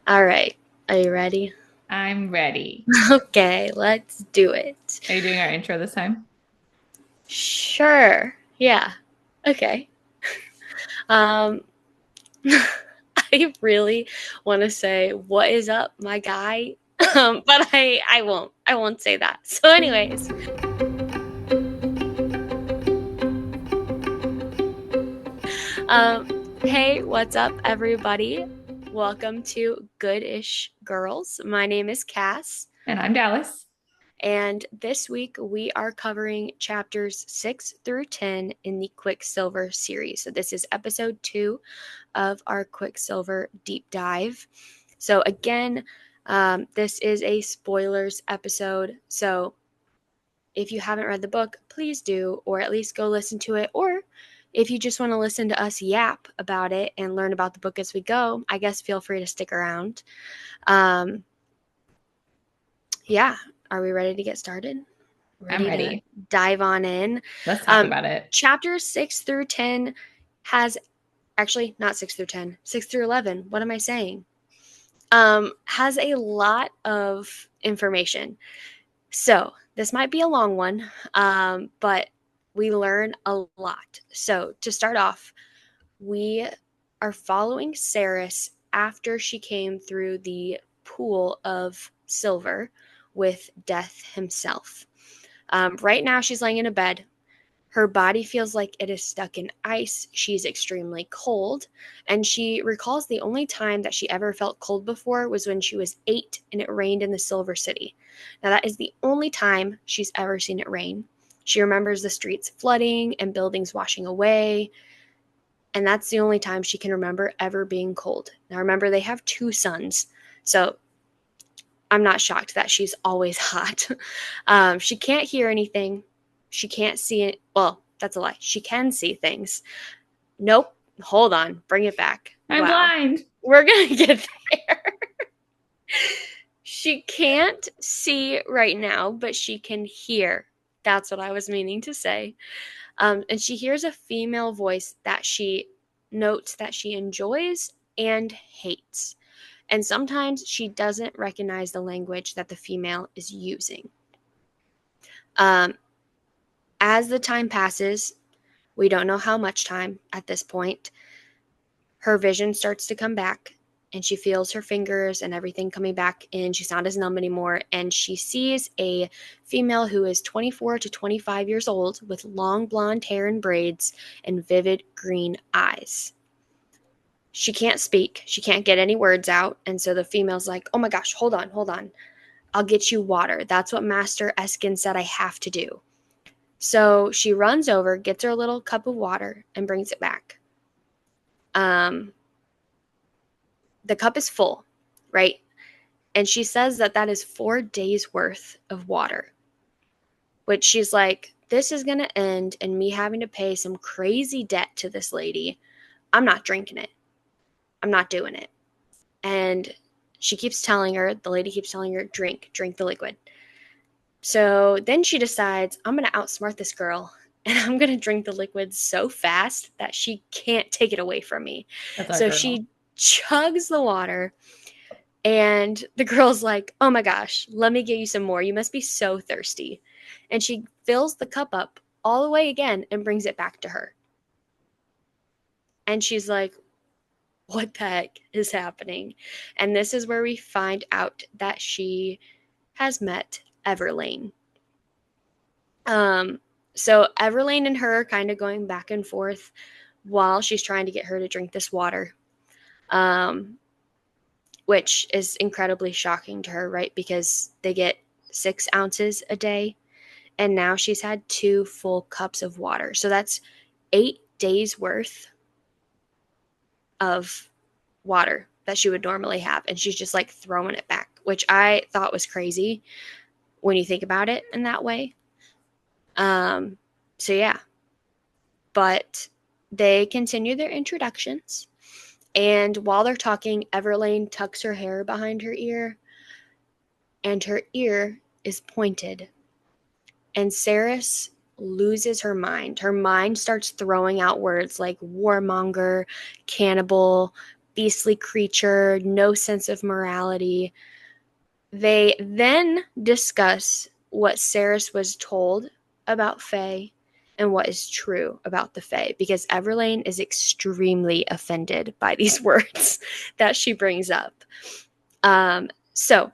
All right. Are you ready? I'm ready. Okay, let's do it. Are you doing our intro this time? Sure. Yeah. Okay. Um I really want to say what is up, my guy? But I won't. I won't say that. So anyways, hey, what's up everybody? Welcome to Goodish Girls. My name is Cass. And I'm Dallas. And this week we are covering chapters 6 through 10 in the Quicksilver series. So this is episode 2 of our Quicksilver deep dive. So again, this is a spoilers episode. So if you haven't read the book, please do, or at least go listen to it. Or if you just want to listen to us yap about it and learn about the book as we go, I guess feel free to stick around. Yeah, are we ready to get started? I'm Ready to ready. dive on in. Let's talk about it. Chapters 6 through 10 has actually not 6 through 10, 6 through 11. What am I saying? Has a lot of information. So this might be a long one, but we learn a lot. So to start off, we are following Saris after she came through the pool of silver with Death himself. Right now, she's laying in a bed. Her body feels like it is stuck in ice. She's extremely cold. And she recalls the only time that she ever felt cold before was when she was 8 and it rained in the Silver City. Now, that is the only time she's ever seen it rain. She remembers the streets flooding and buildings washing away. And that's the only time she can remember ever being cold. Now, remember, they have 2 sons. So I'm not shocked that she's always hot. She can't hear anything. She can't see it. Well, that's a lie. She can see things. Nope. Hold on. Bring it back. I'm Wow. blind. We're going to get there. She can't see right now, but she can hear. That's what I was meaning to say. And she hears a female voice that she notes that she enjoys and hates. And sometimes she doesn't recognize the language that the female is using. Um, as the time passes, we don't know how much time at this point, her vision starts to come back and she feels her fingers and everything coming back in. She's not as numb anymore. And she sees a female who is 24 to 25 years old with long blonde hair and braids and vivid green eyes. She can't speak. She can't get any words out. And so the female's like, oh my gosh, hold on, hold on. I'll get you water. That's what Master Eskin said I have to do. So she runs over, gets her a little cup of water, and brings it back. The cup is full, right? And she says that that is 4 days worth of water, which she's like, this is going to end in me having to pay some crazy debt to this lady. I'm not drinking it. I'm not doing it. And she keeps telling her, the lady keeps telling her, drink the liquid. So then she decides, I'm going to outsmart this girl and I'm going to drink the liquid so fast that she can't take it away from me. That's our So girl. she chugs the water and the girl's like, oh my gosh, let me get you some more. You must be so thirsty. And she fills the cup up all the way again and brings it back to her. And she's like, what the heck is happening? And this is where we find out that she has met Everlane. So Everlane and her are kind of going back and forth while she's trying to get her to drink this water, which is incredibly shocking to her, right? Because they get 6 ounces a day, and now she's had 2 full cups of water. So that's 8 days worth of water that she would normally have, and she's just like throwing it back, which I thought was crazy when you think about it in that way. So yeah, but they continue their introductions. And while they're talking, Everlane tucks her hair behind her ear, and her ear is pointed. And Saris loses her mind. Her mind starts throwing out words like warmonger, cannibal, beastly creature, no sense of morality. They then discuss what Ceres was told about Fae and what is true about the Fae, because Everlane is extremely offended by these words that she brings up. So,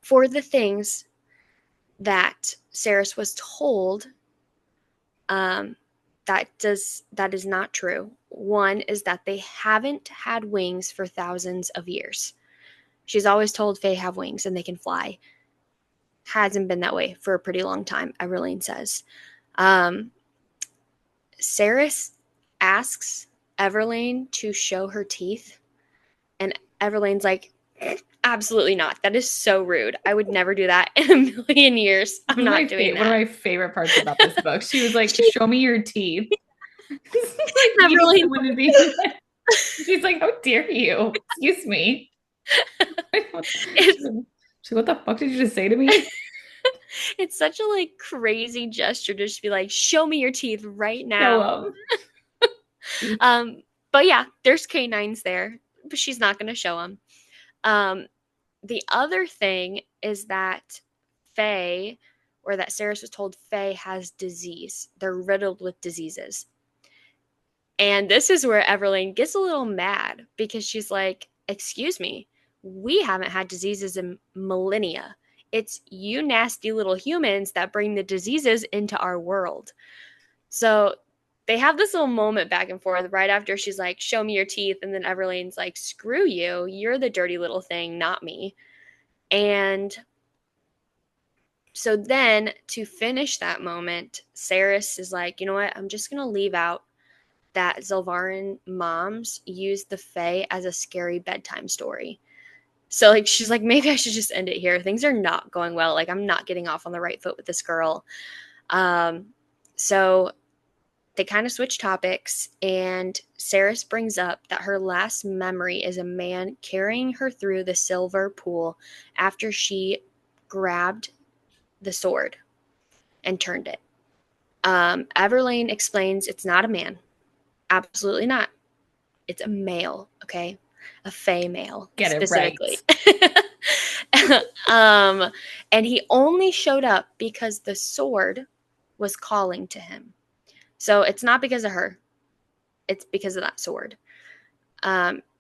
for the things that Ceres was told, that is not true. One is that they haven't had wings for thousands of years. She's always told Fae have wings and they can fly. Hasn't been that way for a pretty long time, Everlane says. Ceres asks Everlane to show her teeth, and Everlane's like, absolutely not. That is so rude. I would never do that in a million years. I'm not doing that. One of my favorite parts about this book. She was like, show me your teeth. Like, Everlane, she's like, how dare you? Excuse me. She's like, what the fuck did you just say to me? It's such a like crazy gesture to just be like, show me your teeth right now. But yeah, there's canines there, but she's not going to show them. The other thing is that Fae, or that Ceres was told Fae has disease. They're riddled with diseases. And this is where Everlane gets a little mad, because she's like, excuse me, we haven't had diseases in millennia. It's you nasty little humans that bring the diseases into our world. So they have this little moment back and forth right after she's like, show me your teeth. And then Everlane's like, screw you. You're the dirty little thing, not me. And so then to finish that moment, Ceres is like, you know what? I'm just going to leave out that Zelvaran moms use the Fae as a scary bedtime story. So like she's like, maybe I should just end it here. Things are not going well. Like I'm not getting off on the right foot with this girl. So they kind of switch topics, and Ceres brings up that her last memory is a man carrying her through the silver pool after she grabbed the sword and turned it. Everlane explains it's not a man. Absolutely not. It's a male, okay? A Fae male. Get specifically. It right. And he only showed up because the sword was calling to him. So it's not because of her. It's because of that sword.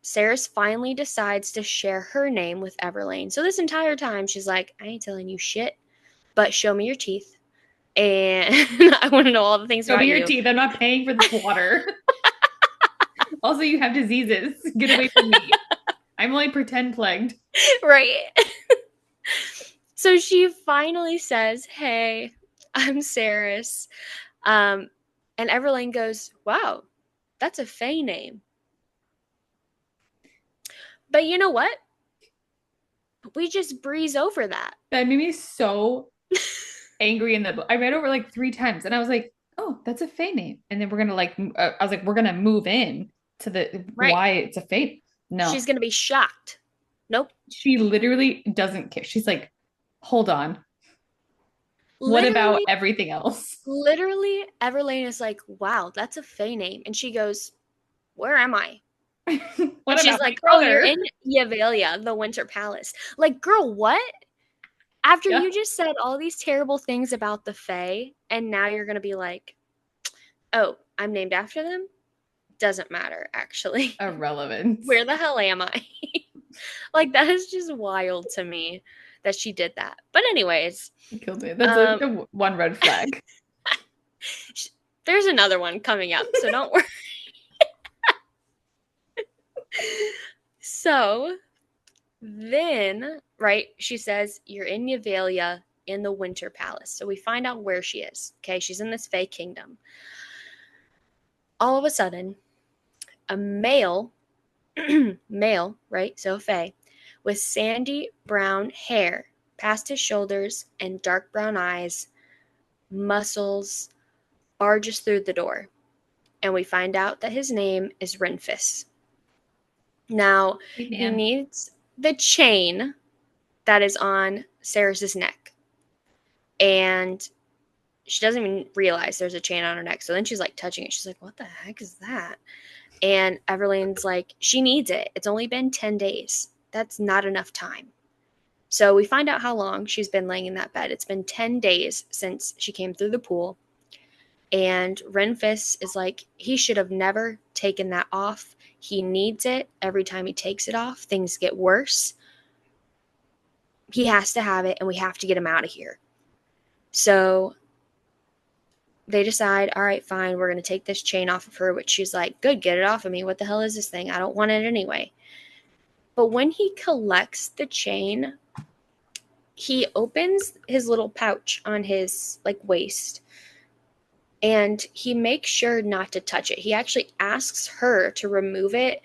Ceres finally decides to share her name with Everlane. So this entire time, she's like, I ain't telling you shit, but show me your teeth. And I want to know all the things about you. Show me your teeth. I'm not paying for this water. Also, you have diseases. Get away from me. I'm only pretend plagued. Right. So she finally says, hey, I'm Ceres. And Everlane goes, wow, that's a Fae name. But you know what? We just breeze over that. That made me so angry in the book. I read over like 3 times and I was like, oh, that's a Fae name. And then we're going to like, I was like, we're going to move in to the why it's a Fae. No. She's going to be shocked. Nope. She literally doesn't care. She's like, hold on. What about everything else? Literally, Everlane is like, wow, that's a Fae name. And she goes, where am I? What she's like, oh, you're in Yavalia, the Winter Palace. Like, girl, what? After you just said all these terrible things about the Fae, and now you're going to be like, oh, I'm named after them? Doesn't matter, actually. Irrelevant. Where the hell am I? Like, that is just wild to me that she did that. But anyways. You killed me. That's a one red flag. There's another one coming up, so don't worry. So then, right, she says, you're in Yavalia in the Winter Palace. So we find out where she is. Okay, she's in this Fae kingdom. All of a sudden, a male, right, so Fae, with sandy brown hair past his shoulders and dark brown eyes, muscles, barges through the door. And we find out that his name is Renfis. Now, he needs the chain that is on Ceres's neck. And she doesn't even realize there's a chain on her neck. So then she's like touching it. She's like, what the heck is that? And Everlane's like, she needs it. It's only been 10 days. That's not enough time. So we find out how long she's been laying in that bed. It's been 10 days since she came through the pool. And Renfis is like, he should have never taken that off. He needs it. Every time he takes it off, things get worse. He has to have it, and we have to get him out of here. So they decide, all right, fine, we're going to take this chain off of her, which she's like, good, get it off of me. What the hell is this thing? I don't want it anyway. But when he collects the chain, he opens his little pouch on his like waist, and he makes sure not to touch it. He actually asks her to remove it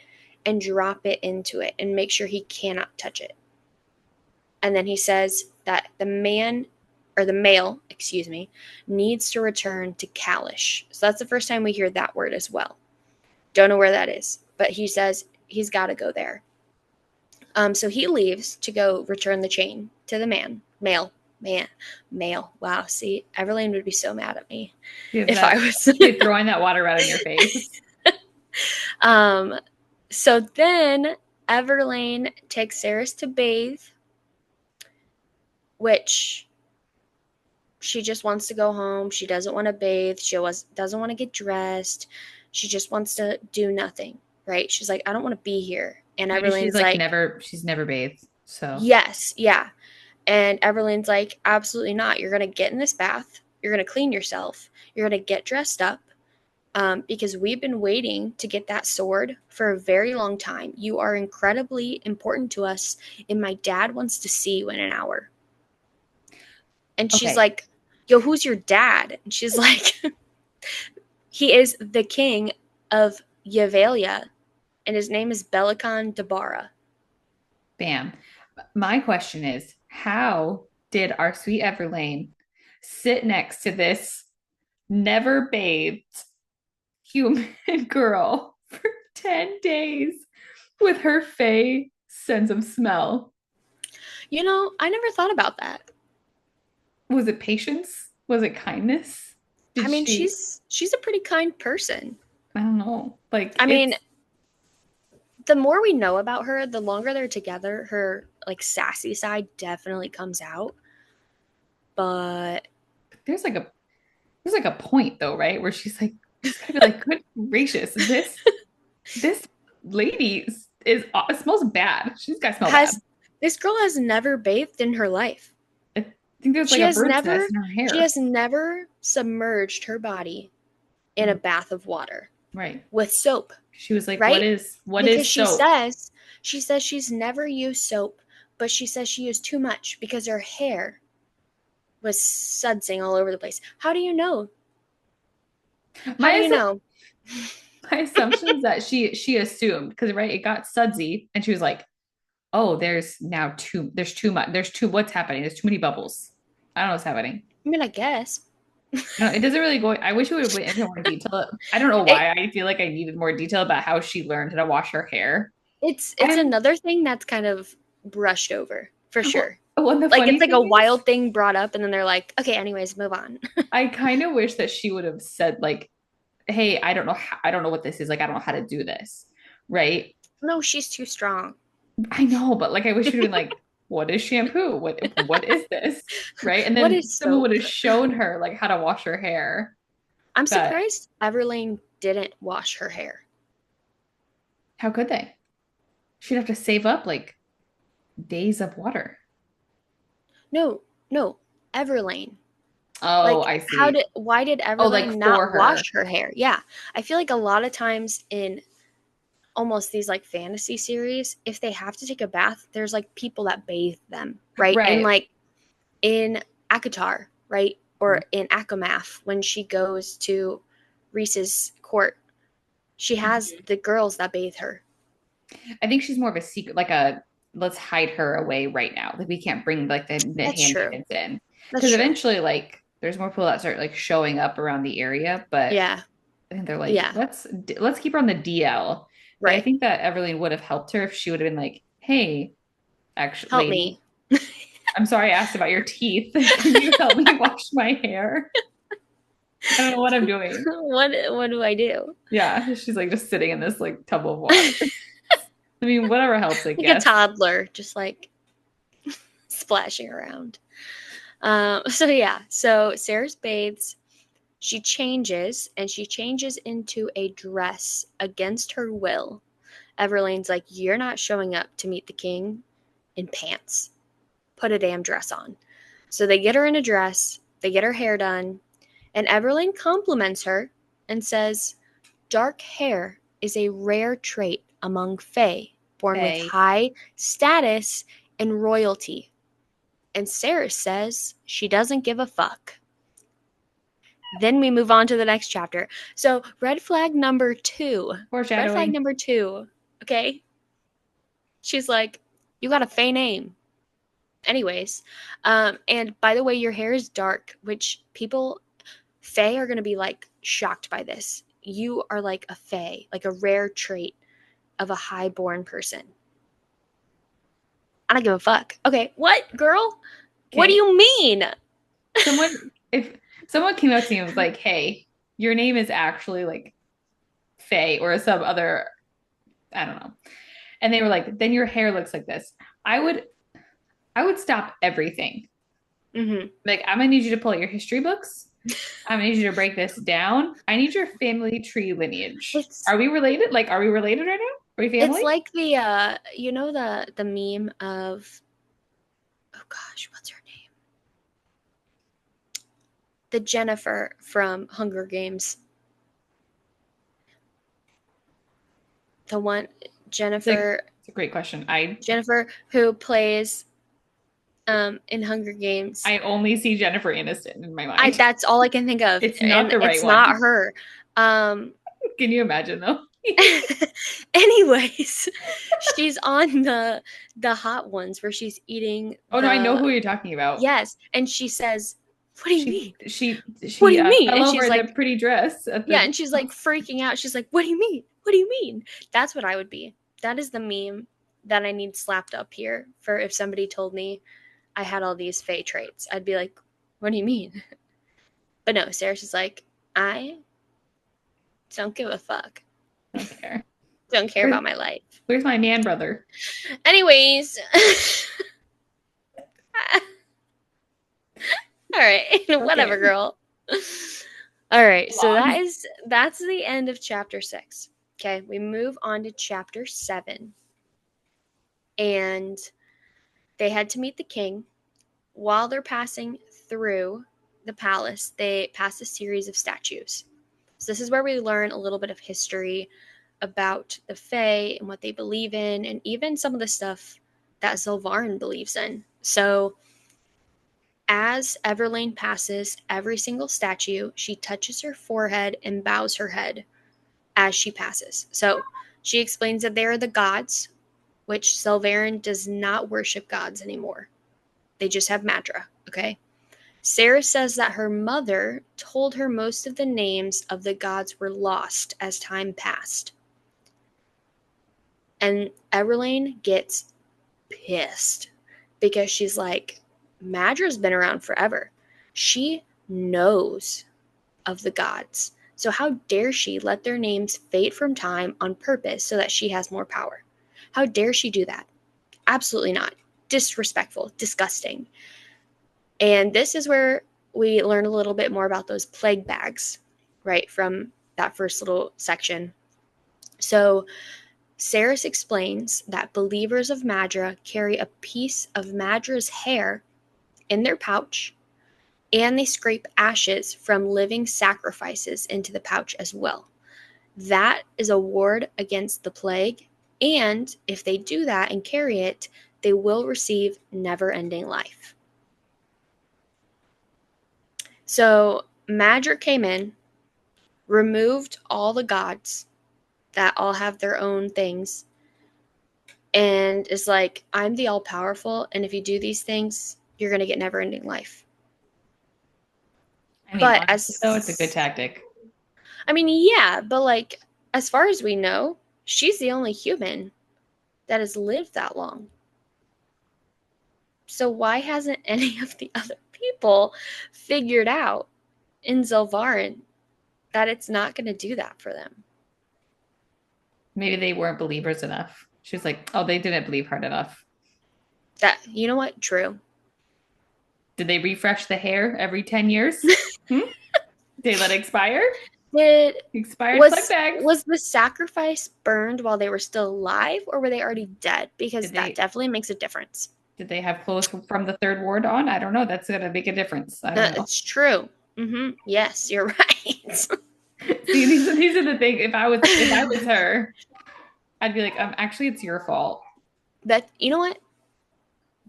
and drop it into it and make sure he cannot touch it. And then he says that the male, needs to return to Kalish. So that's the first time we hear that word as well. Don't know where that is, but he says he's got to go there. So he leaves to go return the chain to the male. Wow, see, Everlane would be so mad at me if I was throwing that water right in your face. So then Everlane takes Saris to bathe, which she just wants to go home. She doesn't want to bathe. She doesn't want to get dressed. She just wants to do nothing, right? She's like, I don't want to be here. And Everlane's like, she's never bathed. So yes, yeah. And Everlane's like, absolutely not. You're going to get in this bath. You're going to clean yourself. You're going to get dressed up. Because we've been waiting to get that sword for a very long time. You are incredibly important to us, and my dad wants to see you in an hour. And she's like, yo, who's your dad? And she's like, he is the king of Yavalia, and his name is Belicon Dabara. Bam. My question is, how did our sweet Everlane sit next to this never bathed human girl for 10 days with her Fae sense of smell? You know, I never thought about that. Was it patience? Was it kindness? She's a pretty kind person. I don't know. Like, the more we know about her, the longer they're together, her like sassy side definitely comes out. But there's like a point though, right? Where she's like, good gracious, this lady smells bad. She's got to smell bad. This girl has never bathed in her life. I think there's like a bird's nest in her hair. She has never submerged her body in a bath of water. Right. With soap. She was like, right? What is soap? She says she's never used soap, but she says she used too much because her hair was sudsing all over the place. How do you know? My assumption is that she assumed, because right, it got sudsy, and she was like, oh, there's too much. What's happening? There's too many bubbles. I don't know what's happening. I mean, I guess. No, it doesn't really go. I wish it would have went into more detail. I don't know why. I feel like I needed more detail about how she learned how to wash her hair. It's another thing that's kind of brushed over, for sure. It's like a wild thing brought up, and then they're like, okay, anyways, move on. I kind of wish that she would have said like, hey, I don't know what this is. Like, I don't know how to do this. Right? No, she's too strong. I know, but like, I wish she'd have been like, what is shampoo? What is this? Right? And then someone would have shown her like how to wash her hair. I'm surprised Everlane didn't wash her hair. How could they? She'd have to save up like days of water. No, Everlane. Oh, like, I see. Why did Everlane not wash her hair? Yeah. I feel like a lot of times in almost these like fantasy series, if they have to take a bath, there's like people that bathe them, right? And like in ACOTAR, right? Or in Akamath, when she goes to Rhys's court, she has the girls that bathe her. I think she's more of a secret, like let's hide her away right now. Like we can't bring like the handmaidens in. Because eventually like there's more people that start like showing up around the area, but yeah. I think they're like, let's keep her on the DL. Right. But I think that Everlane would have helped her if she would have been like, hey, actually, help me. I'm sorry I asked about your teeth. Can you help me wash my hair? I don't know what I'm doing. What do I do? Yeah, she's like just sitting in this like tub of water. I mean, whatever helps, I Like a guess. toddler, just like splashing around. So yeah, so Sarah's bathes. She changes, and she changes into a dress against her will. Everlane's like, "You're not showing up to meet the king in pants. Put a damn dress on." So they get her in a dress, they get her hair done, and Everlane compliments her and says, "Dark hair is a rare trait among Fae, born with Faye. high status and royalty." And Sarah says she doesn't give a fuck. Then we move on to the next chapter. So, red flag number 2. Red flag Foreshadowing. number 2. Okay. She's like, "You got a Fae name." Anyways, and by the way, your hair is dark, which people, Fae are going to be like shocked by this. You are like a Fae, like a rare trait of a highborn person. I don't give a fuck. Okay, what, girl? What do Okay. you mean? Someone, if someone came up to me and was like, "Hey, your name is actually like Faye or some other, I don't know," and they were like, "Then your hair looks like this," I would, I would stop everything. Mm-hmm. Like, I'm gonna need you to pull out your history books. I'm gonna need you to break this down. I need your family tree lineage. It's Are we related? Like, are we related right now? Are we it's family? like the you know the meme of, oh gosh, what's her name? The Jennifer from Hunger Games. The one Jennifer It's a great question. I Jennifer who plays in Hunger Games. I only see Jennifer Aniston in my I mind. That's all I can think of, It's not and the right it's not one. her. Um Can you imagine though? anyways, she's on the hot ones where she's eating Oh no, I know the, who you're talking about. yes, and she says, "What do you She mean? she What do she you mean?" fell And over she's in the like, pretty dress at yeah, the. and she's like freaking out. She's like, "What do you mean? What do you mean?" That's what I would be. That is the meme that I need slapped up here for if somebody told me I had all these Fae traits. I'd be like, "What do you mean?" But no, Sarah's just like, "I don't give a fuck. I don't care. Don't care Where's, about my life." where's my man brother? Anyways, all right, Okay. whatever, girl. All right, so Long. that's the end of chapter 6. Okay, we move on to chapter 7, and they had to meet the king. While they're passing through the palace, they pass a series of statues. So this is where we learn a little bit of history about the Fae and what they believe in, and even some of the stuff that Sylvarin believes in. So as Everlane passes every single statue, she touches her forehead and bows her head as she passes. So she explains that they are the gods, which Sylvarin does not worship gods anymore. They just have Madra, okay? Sarah says that her mother told her most of the names of the gods were lost as time passed. And Everlane gets pissed because she's like, Madra's been around forever. She knows of the gods. So how dare she let their names fade from time on purpose so that she has more power? How dare she do that? Absolutely not. Disrespectful, disgusting. And this is where we learn a little bit more about those plague bags, right, from that first little section. So Saris explains that believers of Madra carry a piece of Madra's hair in their pouch, and they scrape ashes from living sacrifices into the pouch as well. That is a ward against the plague, and if they do that and carry it, they will receive never ending life. So Madra came in, removed all the gods that all have their own things, and is like, I'm the all powerful, and if you do these things, you're going to get never ending life. I mean, But honestly, though, it's a good tactic. yeah, but like, as far as we know, she's the only human that has lived that long. So why hasn't any of the other people figured out in Zilvarin that it's not going to do that for them. Maybe they weren't believers enough. She was like, oh, they didn't believe hard enough. That, you know what? True. Did they refresh the hair every 10 years? Hmm? Did they let it expire? Did Expired plug bags. was the sacrifice burned while they were still alive, or were they already dead? Because Did that they definitely makes a difference. did they have clothes from the third ward on? I don't know. That's gonna make a difference. I don't know. It's true. Yes, you're right. See, these are the things. If I was her, I'd be like, actually, it's your fault. That, you know what?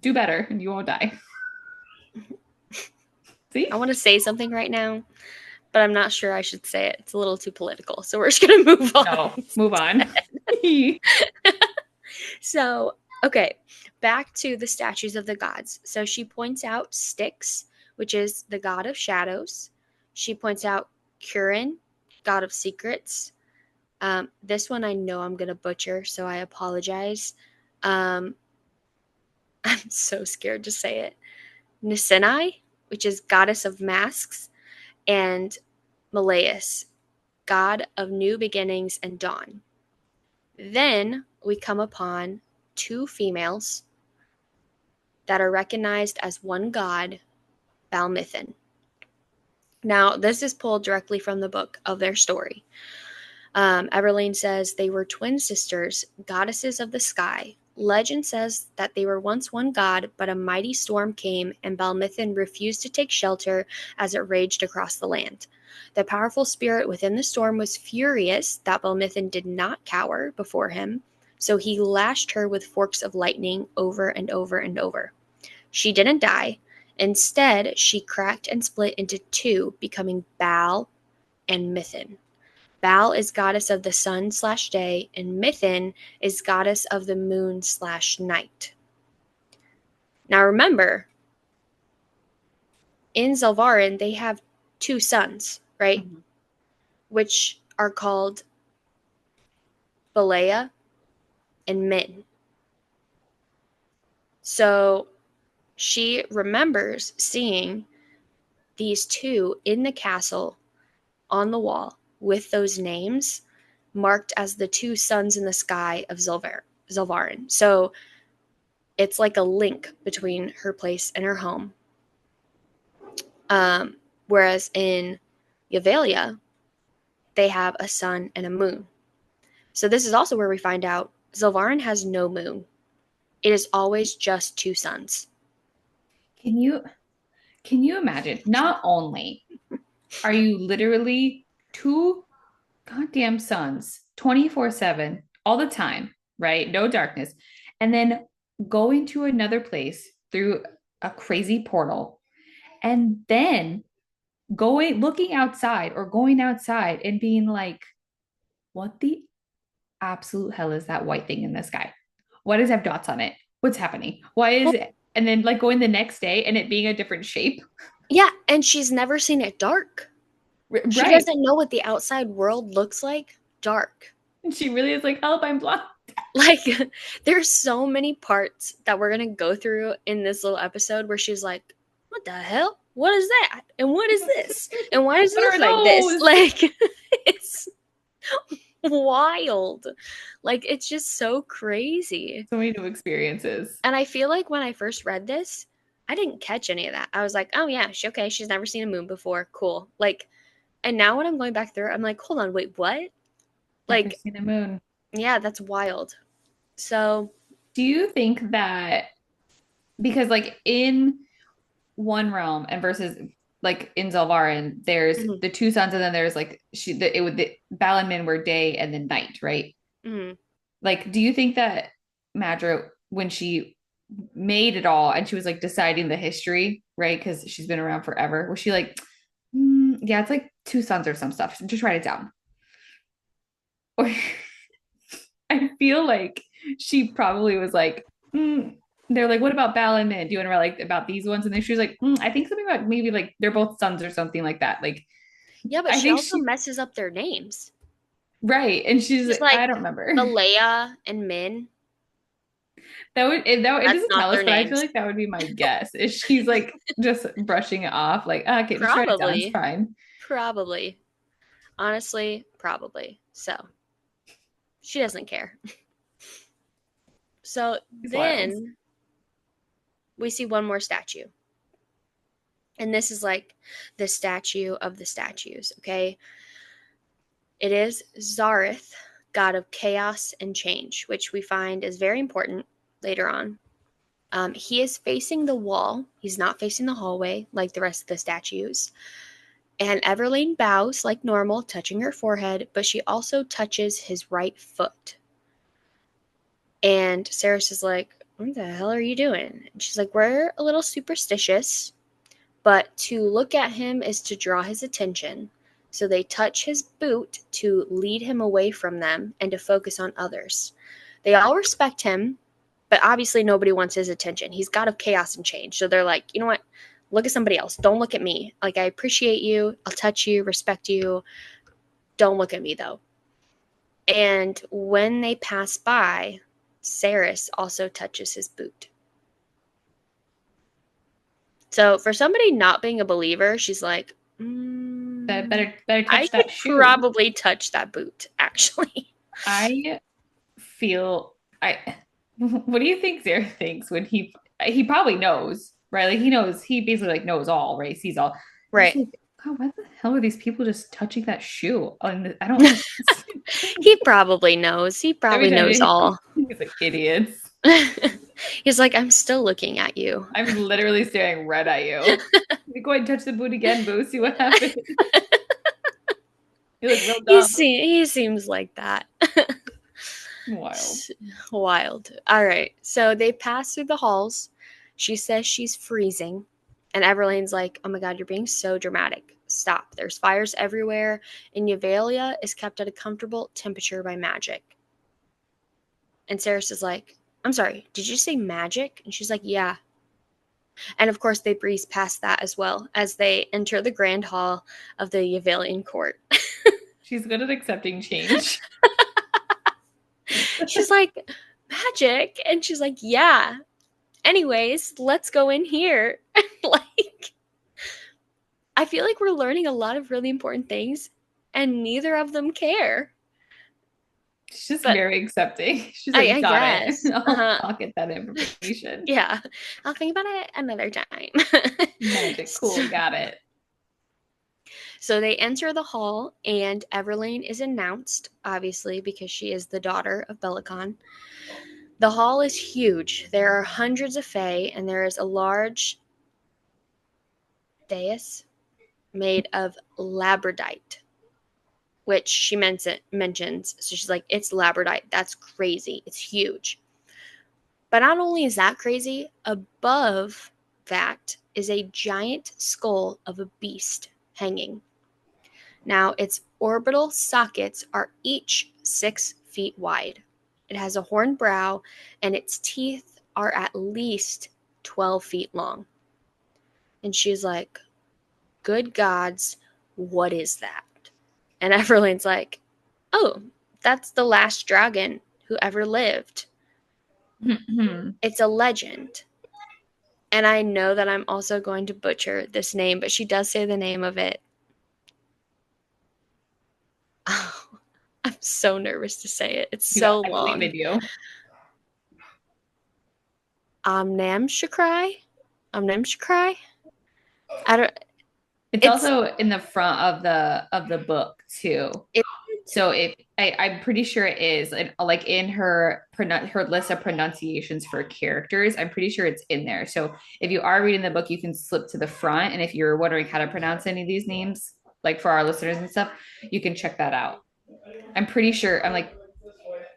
Do better, and you won't die. See? I want to say something right now, but I'm not sure I should say it. It's a little too political, so we're just gonna move on. No, move on. So, okay, back to the statues of the gods. So she points out Styx, which is the god of shadows. She points out Curin, god of secrets. This one I know I'm going to butcher, so I apologize. I'm so scared to say it. Nisinai, which is goddess of masks, and Maleus, god of new beginnings and dawn. Then we come upon two females that are recognized as one god, Balmithan. Now, this is pulled directly from the book of their story. Everlane says they were twin sisters, goddesses of the sky. Legend says that they were once one god, but a mighty storm came and Balmithan refused to take shelter as it raged across the land. The powerful spirit within the storm was furious that Balmithan did not cower before him, so he lashed her with forks of lightning over and over and over. She didn't die. Instead, she cracked and split into two, becoming Baal and Mithin. Baal is goddess of the sun/day, and Mithin is goddess of the moon/night. Now remember, in Zilvarin, they have two suns, right? Mhm. Which are called Balea and Min. So she remembers seeing these two in the castle on the wall with those names marked as the two suns in the sky of Zilvarin. So it's like a link between her place and her home. Whereas in Yavalia, they have a sun and a moon. So this is also where we find out Zilvarin has no moon. It is always just two suns. Can you can you imagine? Not only are you literally two goddamn suns 24/7 all the time, right? No darkness. And then going to another place through a crazy portal and then going looking outside or going outside and being like, what the absolute hell is that white thing in the sky? Why does it have dots on it? What's happening? Why is it? And then like going the next day and it being a different shape. Yeah, and she's never seen it dark. She Right. doesn't know what the outside world looks like dark. And she really is like, help, I'm blind. Like, there's so many parts that we're going to go through in this little episode where she's like, what the hell? What is that? And what is this? And why does it look like this? Like, it's wild. Like, it's just so crazy. So many new experiences. And I feel like when I first read this, I didn't catch any of that. I was like, oh, yeah, okay, she's never seen a moon before. Cool. Like, and now when I'm going back through, I'm like, hold on, wait, what? Never Like, seen a moon. yeah, that's wild. So, Do you think that because like in one realm and versus like in Zelvarin, there's mhm, the two suns and then there's like it would the Bal and Min were day and then night, right? mhm. Like, do you think that Madra, when she made it all and she was like deciding the history, right? Because she's been around forever, was she like, yeah, it's like two suns or some stuff. Just write it down. Or I feel like she probably was like, they're like, what about Bal and Min? Do you want to write like about these ones? And then she was like, I think something about maybe like they're both sons or something like that. Like, Yeah, but I she think also she, messes up their names. right. And she's She's like, like I don't remember. Balea and Min. It That's doesn't not tell us, their but I feel names. like that would be my guess. Is she's like just brushing it off, like, okay, just write it down, it's Probably. fine. Probably. Honestly, probably. So she doesn't care. So It's wild. then we see one more statue. And this is like the statue of the statues, okay? It is Zareth, god of chaos and change, which we find is very important later on. He is facing the wall. He's not facing the hallway like the rest of the statues. And Everlane bows like normal, touching her forehead, but she also touches his right foot. And Saris is like, what the hell are you doing? And she's like, we're a little superstitious, but to look at him is to draw his attention. So they touch his boot to lead him away from them and to focus on others. They all respect him, but obviously nobody wants his attention. He's god of chaos and change. So they're like, you know what? Look at somebody else. Don't look at me. Like, I appreciate you. I'll touch you, respect you. Don't look at me, though. And when they pass by, Saris also touches his boot. So for somebody not being a believer, she's like, Better I touch should that shoe. probably touch that boot, actually. I feel I what do you think Zara thinks when he probably knows, right? Like he basically like knows all, right? Sees all. But he's Right. like, God, why the hell are these people just touching that shoe? And I don't He probably knows. He every probably time knows all. he's like idiots. He's like, I'm still looking at you. I'm literally staring right at you. You go ahead and touch the boot again, boo. See what happens. You look real dumb. He seems like that. Wild. Wild. All right. So they pass through the halls. She says she's freezing. And Everlane's like, oh my God, you're being so dramatic. Stop. There's fires everywhere. And Yavalia is kept at a comfortable temperature by magic. And Saris is like, I'm sorry, did you say magic? And she's like, yeah. And of course, they breeze past that as well as they enter the grand hall of the Yavalian court. She's good at accepting change. She's like, magic? And she's like, yeah. Anyways, let's go in here. Like, I feel like we're learning a lot of really important things, and neither of them care. She's just But very accepting. She's like, I got it. guess. Uh-huh. I'll get that information. Yeah. I'll think about it another time. Magic. Cool. Got it. So they enter the hall, and Everlane is announced, obviously, because she is the daughter of Belicon. The hall is huge. There are hundreds of Fae, and there is a large dais made of labradite, which she mentions. So she's like, it's labradite. That's crazy. It's huge. But not only is that crazy, above that is a giant skull of a beast hanging. Now, its orbital sockets are each 6 feet wide. It has a horned brow, and its teeth are at least 12 feet long. And she's like, good gods, what is that? And Everlane's like, oh, that's the last dragon who ever lived. It's a legend. And I know that I'm also going to butcher this name, but she does say the name of it. Oh, I'm so nervous to say it. It's so I believe long. in you. Amnam Shakrai? Amnam Shakrai? I don't. It's also in the front of the book too. It, So I'm pretty sure it is like in her list of pronunciations for characters. I'm pretty sure it's in there. So if you are reading the book, you can slip to the front, and if you're wondering how to pronounce any of these names, like for our listeners and stuff, you can check that out. I'm pretty sure. I'm like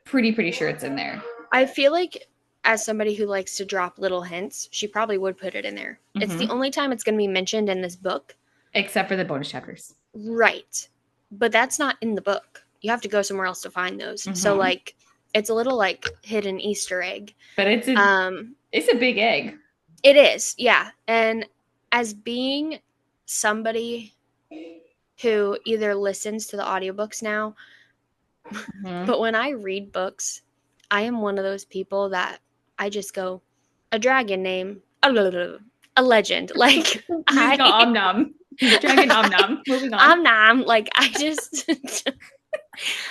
pretty sure it's in there. I feel like as somebody who likes to drop little hints, she probably would put it in there. Mm-hmm. It's the only time it's going to be mentioned in this book. Except for the bonus chapters. Right. But that's not in the book. You have to go somewhere else to find those. Mm-hmm. So, like, it's a little, like, hidden Easter egg. But it's a big egg. It is, yeah. And as being somebody who either listens to the audiobooks now, but when I read books, I am one of those people that I just go, a dragon name, a legend. Like, You just go I, Om Nom. Dragon Om Nom. Moving on. I'm not, like, I just,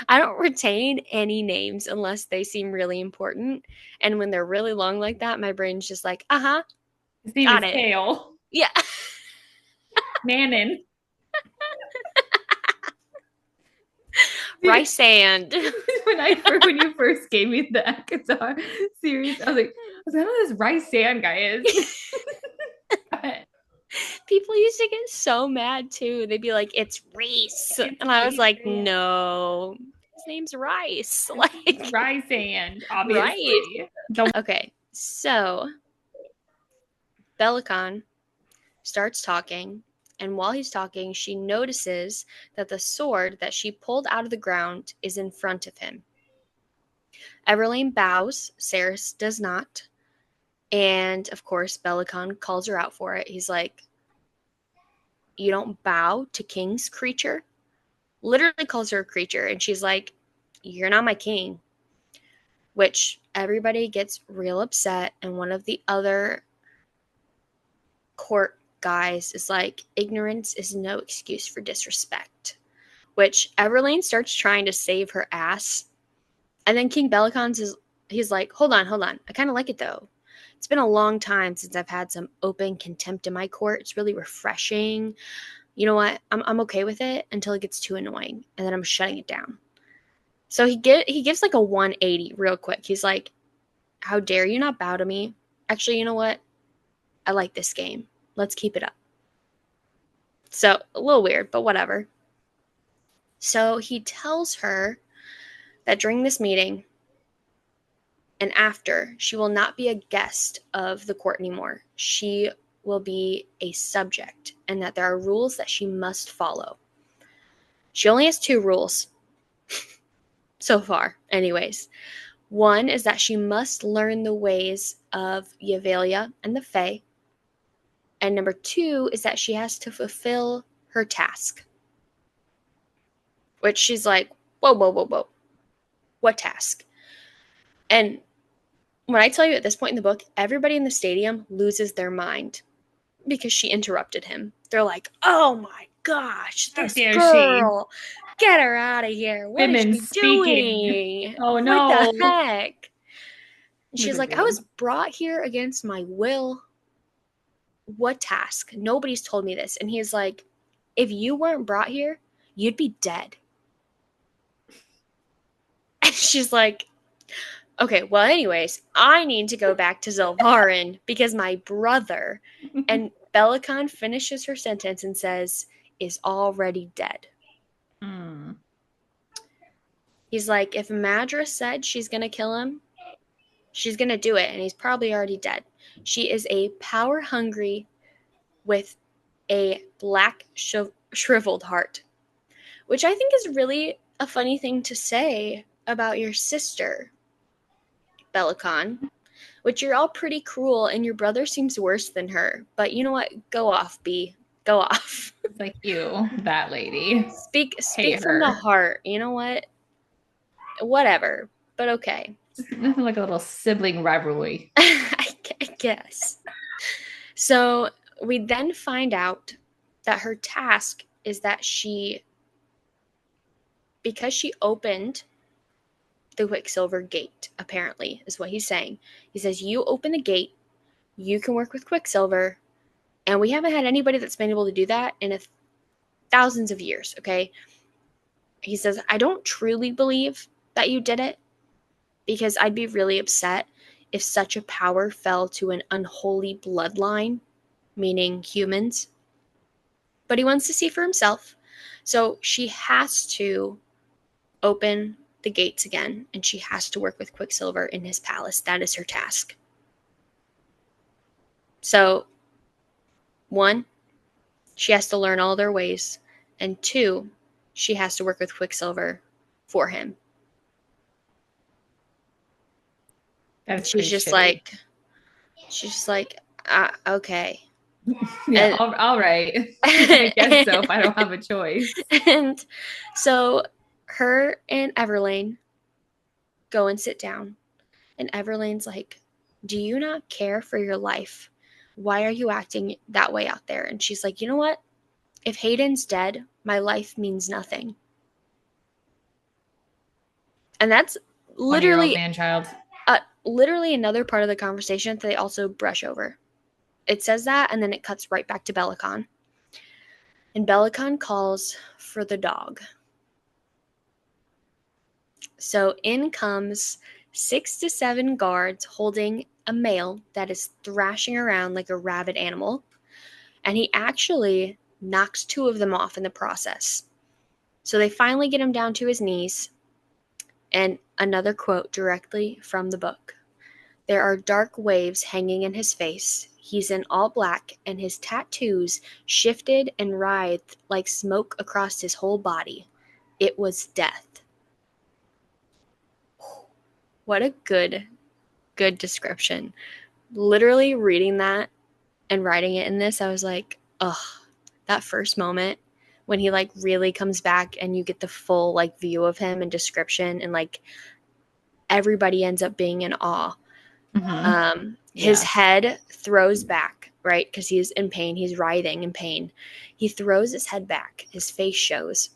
I don't retain any names unless they seem really important. And when they're really long like that, my brain's just like, His name got is it. Kale. Yeah. Manon. Rice sand. When you first gave me the ACOTAR series, I was like, I don't know who this Rice Sand guy is. People used to get so mad too. They'd be like, "It's Reese," and I was like, "No, his name's Rice." Like, Rice Sand, Rice. obviously. Don't. Okay, so Belicon starts talking, and while he's talking, she notices that the sword that she pulled out of the ground is in front of him. Everlane bows, Ceres does not, and of course, Belicon calls her out for it. He's like, "You don't bow to king's creature?" Literally calls her a creature, and she's like, "You're not my king." Which everybody gets real upset, and one of the other court guys is like, "Ignorance is no excuse for disrespect." Which Everlane starts trying to save her ass, and then King Belicon's he's like, hold on, I kind of like it though. It's been a long time since I've had some open contempt in my court. It's really refreshing. You know what? I'm okay with it until it gets too annoying, and then I'm shutting it down. So he gives like a 180 real quick. He's like, "How dare you not bow to me? Actually, you know what? I like this game. Let's keep it up." So a little weird, but whatever. So he tells her that during this meeting and after, she will not be a guest of the court anymore. She will be a subject, and that there are rules that she must follow. She only has 2 rules so far, anyways. One is that she must learn the ways of Yavalia and the Fae. And number 2 is that she has to fulfill her task. Which she's like, whoa, whoa, whoa, whoa. What task? And when I tell you at this point in the book, everybody in the stadium loses their mind because she interrupted him. They're like, oh my gosh, How this dare girl. Get her out of here. What is women she speaking. doing? Oh What the no. heck? And she's like, I was Ridiculous. brought here against my will. What task? Nobody's told me this. And he's like, if you weren't brought here, you'd be dead. And she's like, okay, well, anyways, I need to go back to Zelvarin because my brother, and Belicon finishes her sentence and says, is already dead. Mm. He's like, if Madra said she's going to kill him, she's going to do it, and he's probably already dead. She is a power hungry with a black shriveled heart, which I think is really a funny thing to say about your sister, Belicon, which you're all pretty cruel, and your brother seems worse than her. But you know what? Go off, B. Go off. It's like you, that lady. Speak Hate from the her. heart. You know what? Whatever. But okay. Nothing like a little sibling rivalry. I guess. So we then find out that her task is that because she opened the Quicksilver gate, apparently, is what he's saying. He says, you open the gate, you can work with Quicksilver, and we haven't had anybody that's been able to do that in thousands of years, okay? He says, I don't truly believe that you did it, because I'd be really upset if such a power fell to an unholy bloodline, meaning humans. But he wants to see for himself, so she has to open the gates again, and she has to work with Quicksilver in his palace. That is her task. So, 1, she has to learn all their ways, and 2, she has to work with Quicksilver for him. That's She's just like, okay. Yeah, all right. I guess so if I don't have a choice. And so her and Everlane go and sit down, and Everlane's like, do you not care for your life? Why are you acting that way out there? And she's like, you know what? If Hayden's dead, my life means nothing. And that's 20-year-old literally man-child. literally another part of the conversation that they also brush over. It says that, and then it cuts right back to Belicon. And Belicon calls for the dog. So in comes 6 to 7 guards holding a male that is thrashing around like a rabid animal. And he actually knocks 2 of them off in the process. So they finally get him down to his knees. And another quote directly from the book. There are dark waves hanging in his face. He's in all black, and his tattoos shifted and writhed like smoke across his whole body. It was death. What a good description. Literally reading that and writing it in this, I was like, ugh, that first moment when he like really comes back and you get the full like view of him and description, and like everybody ends up being in awe. His head throws back, right? Because he's in pain. He's writhing in pain. He throws his head back. His face shows.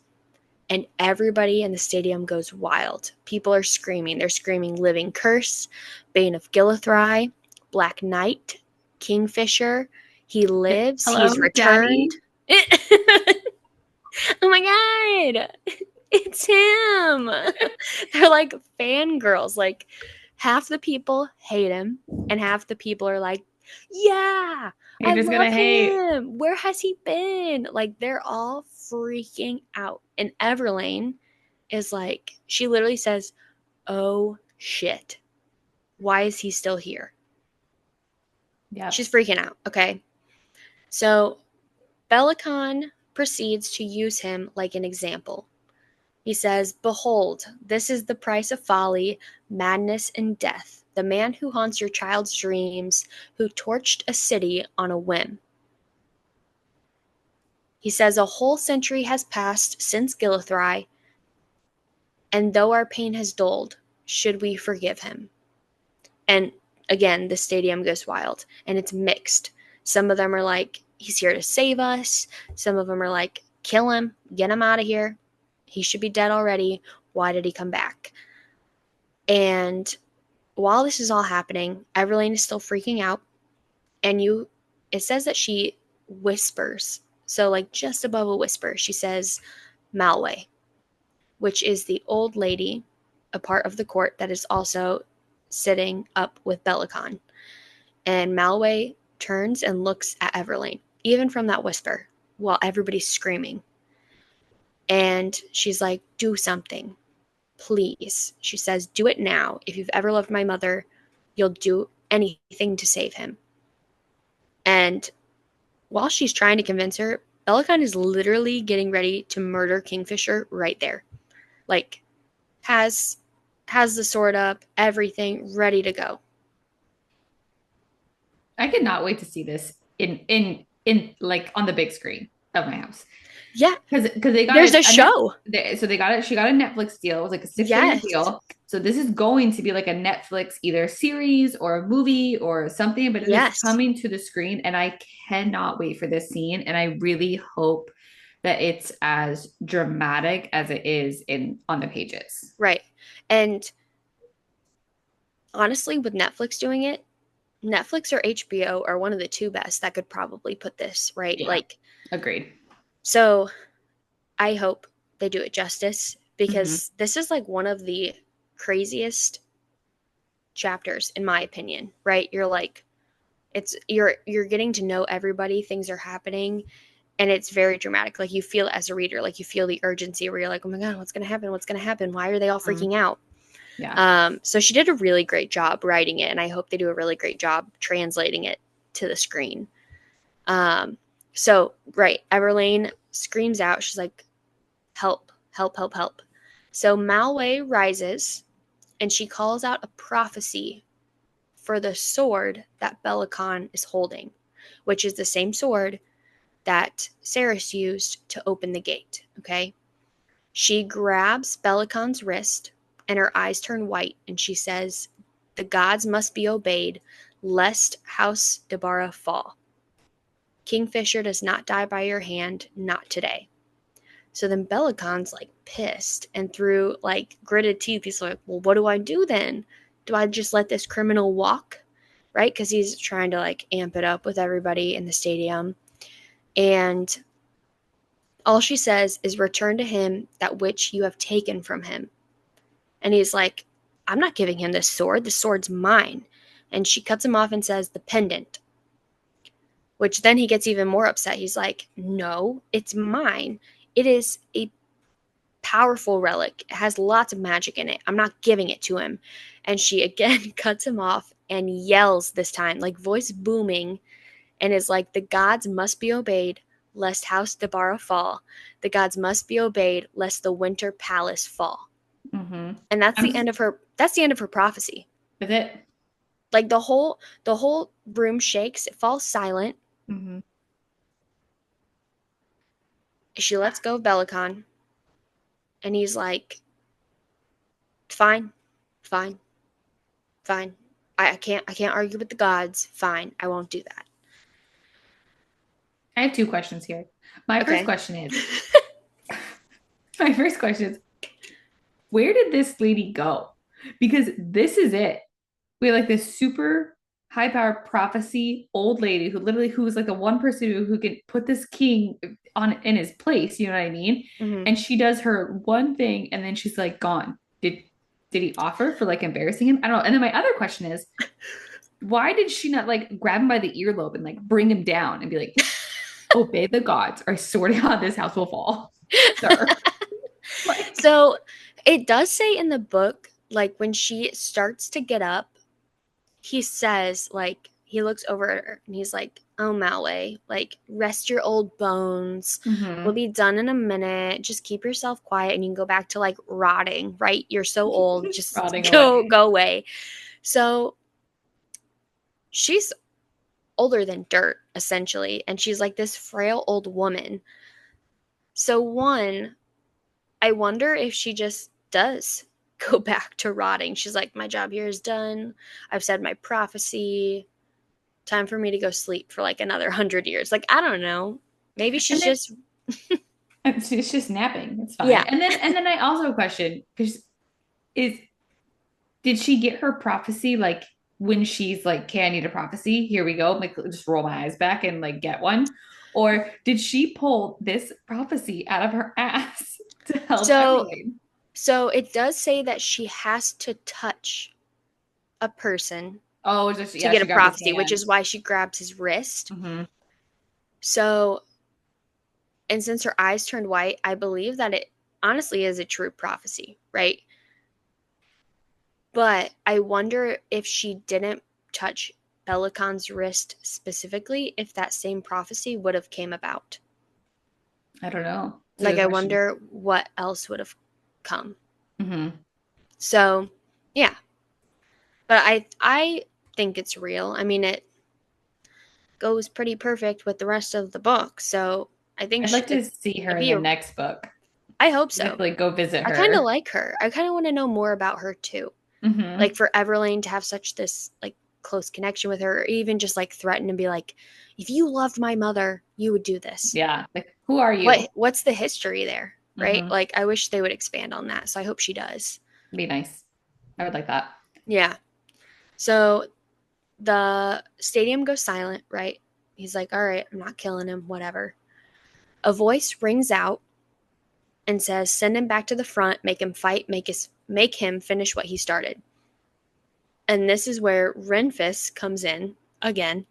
And everybody in the stadium goes wild. People are screaming. They're screaming Living Curse, Bane of Gilithry, Black Knight, Kingfisher. He lives. Hello, He's returned. Oh my God. It's him. They're like fangirls. Like half the people hate him and half the people are like, yeah, I love him. Where has he been? Like they're all freaking out. And Everlane is like, she literally says, oh shit, why is he still here? Yeah, she's freaking out. Okay. So Belicon proceeds to use him like an example. He says, behold, this is the price of folly, madness, and death. The man who haunts your child's dreams, who torched a city on a whim. He says, a whole century has passed since Gilithry, and though our pain has dulled, should we forgive him? And again, the stadium goes wild, and it's mixed. Some of them are like, he's here to save us. Some of them are like, kill him, get him out of here. He should be dead already. Why did he come back? And while this is all happening, Everlane is still freaking out. And it says that she whispers. So like just above a whisper, she says, Malway, which is the old lady, a part of the court that is also sitting up with Belicon. And Malway turns and looks at Everlane, even from that whisper, while everybody's screaming. And she's like, do something. Please. She says, do it now. If you've ever loved my mother, you'll do anything to save him. And while she's trying to convince her, Belicon is literally getting ready to murder Kingfisher right there. Like, has the sword up, everything ready to go. I could not wait to see this in like on the big screen of my house. Yeah, because they got there's a show. So they got it. She got a Netflix deal. It was like a 6-figure deal. So this is going to be like a Netflix either series or a movie or something. But it is coming to the screen, and I cannot wait for this scene. And I really hope that it's as dramatic as it is on the pages. Right, and honestly, with Netflix doing it, Netflix or HBO are one of the two best that could probably put this right. Yeah. Like, agreed. So I hope they do it justice, because this is like one of the craziest chapters in my opinion, right? You're like, you're getting to know everybody, things are happening, and it's very dramatic. Like you feel it as a reader, like you feel the urgency where you're like, oh my God, what's going to happen? Why are they all freaking out? Yeah. So she did a really great job writing it, and I hope they do a really great job translating it to the screen. So, right, Everlane screams out. She's like, help, help, help, help. So Malway rises, and she calls out a prophecy for the sword that Belicon is holding, which is the same sword that Ceres used to open the gate, okay? She grabs Belicon's wrist, and her eyes turn white, and she says, The gods must be obeyed, lest House Debarra fall. Kingfisher does not die by your hand, not today. So then Belacon's like pissed, and through like gritted teeth, he's like, well, what do I do then? Do I just let this criminal walk? Right? Because he's trying to like amp it up with everybody in the stadium. And all she says is, return to him that which you have taken from him. And he's like, I'm not giving him this sword. The sword's mine. And she cuts him off and says, the pendant. Which then he gets even more upset. He's like, no, it's mine. It is a powerful relic. It has lots of magic in it. I'm not giving it to him. And she again cuts him off and yells this time, like voice booming, and is like, the gods must be obeyed, lest House Debarra fall. The gods must be obeyed, lest the Winter Palace fall. Mm-hmm. And that's the end of her. That's the end of her prophecy. Is it? Like the whole room shakes. It falls silent. Mm-hmm. She lets go of Bellicon, and he's like, fine, fine, fine. I can't argue with the gods. Fine, I won't do that. I have two questions here. My Okay. first question is, where did this lady go? Because this is it. We have like this super high power prophecy old lady who was like the one person who could put this king on in his place. You know what I mean? Mm-hmm. And she does her one thing, and then she's like gone. Did he offer for like embarrassing him? I don't know. And then my other question is, why did she not like grab him by the earlobe and like bring him down and be like, obey the gods, or I swear to God, this house will fall, sir. Like, So it does say in the book, like when she starts to get up, he says, like, he looks over at her and he's like, oh, Malway, like, rest your old bones. mm-hmm. We'll be done in a minute. Just keep yourself quiet and you can go back to like rotting, right? You're so old. Just go away. So she's older than dirt, essentially. And she's like this frail old woman. So one, I wonder if she just does go back to rotting. She's like, my job here is done. I've said my prophecy. Time for me to go sleep for like another 100 years. Like, I don't know. Maybe she's just. It's just napping. It's fine. Yeah. And then I also question, because did she get her prophecy like when she's like, okay, I need a prophecy. Here we go. Like, just roll my eyes back and like get one. Or did she pull this prophecy out of her ass to help everyone? So it does say that she has to touch a person to get a prophecy, which is why she grabs his wrist. Mm-hmm. So, and since her eyes turned white, I believe that it honestly is a true prophecy, right? But I wonder if she didn't touch Belicon's wrist specifically, if that same prophecy would have came about. I don't know. Like, I wonder what else would have come. Mm-hmm. So, yeah. But I think it's real. I mean, it goes pretty perfect with the rest of the book. So I think I'd like to see her in the next book. I hope so. Like, go visit her. I kind of like her. I kind of want to know more about her too. Mm-hmm. Like for Everlane to have such this like close connection with her, or even just like threaten and be like, if you loved my mother, you would do this. Yeah. Like, who are you? What's the history there? Right? Mm-hmm. Like, I wish they would expand on that. So I hope she does. It'd be nice. I would like that. Yeah. So the stadium goes silent, right? He's like, all right, I'm not killing him, whatever. A voice rings out and says, send him back to the front, make him fight, make him finish what he started. And this is where Renfis comes in again.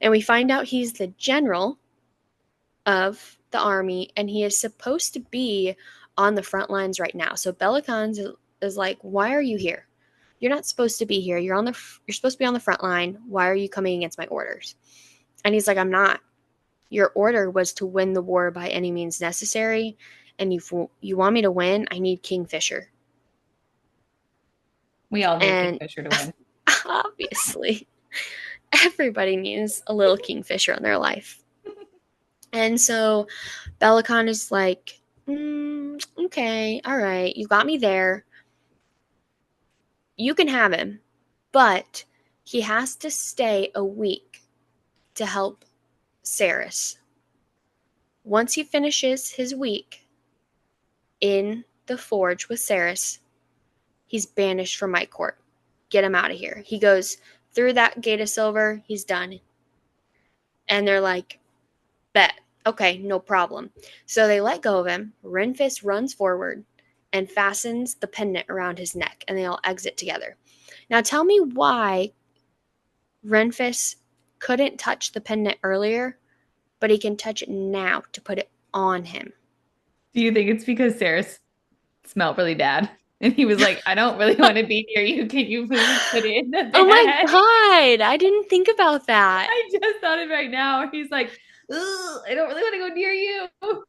And we find out he's the general of the army, and he is supposed to be on the front lines right now. So Belicons is like, why are you here? You're not supposed to be here. You're supposed to be on the front line. Why are you coming against my orders? And he's like, I'm not. Your order was to win the war by any means necessary. And you want me to win, I need Kingfisher. We all need Kingfisher to win. Obviously. Everybody needs a little Kingfisher in their life. And so Belicon is like, okay, all right, you got me there. You can have him, But he has to stay a week to help Cerys. Once he finishes his week in the forge with Cerys, he's banished from my court. Get him out of here. He goes through that gate of silver. He's done. And they're like, bet. Okay, no problem. So they let go of him. Renfis runs forward and fastens the pendant around his neck, and they all exit together. Now tell me why Renfis couldn't touch the pendant earlier, but he can touch it now to put it on him. Do you think it's because Sarah's smelled really bad? And he was like, I don't really want to be near you. Can you please put it in the bag? Oh my God, I didn't think about that. I just thought of it right now. He's like, I don't really want to go near you.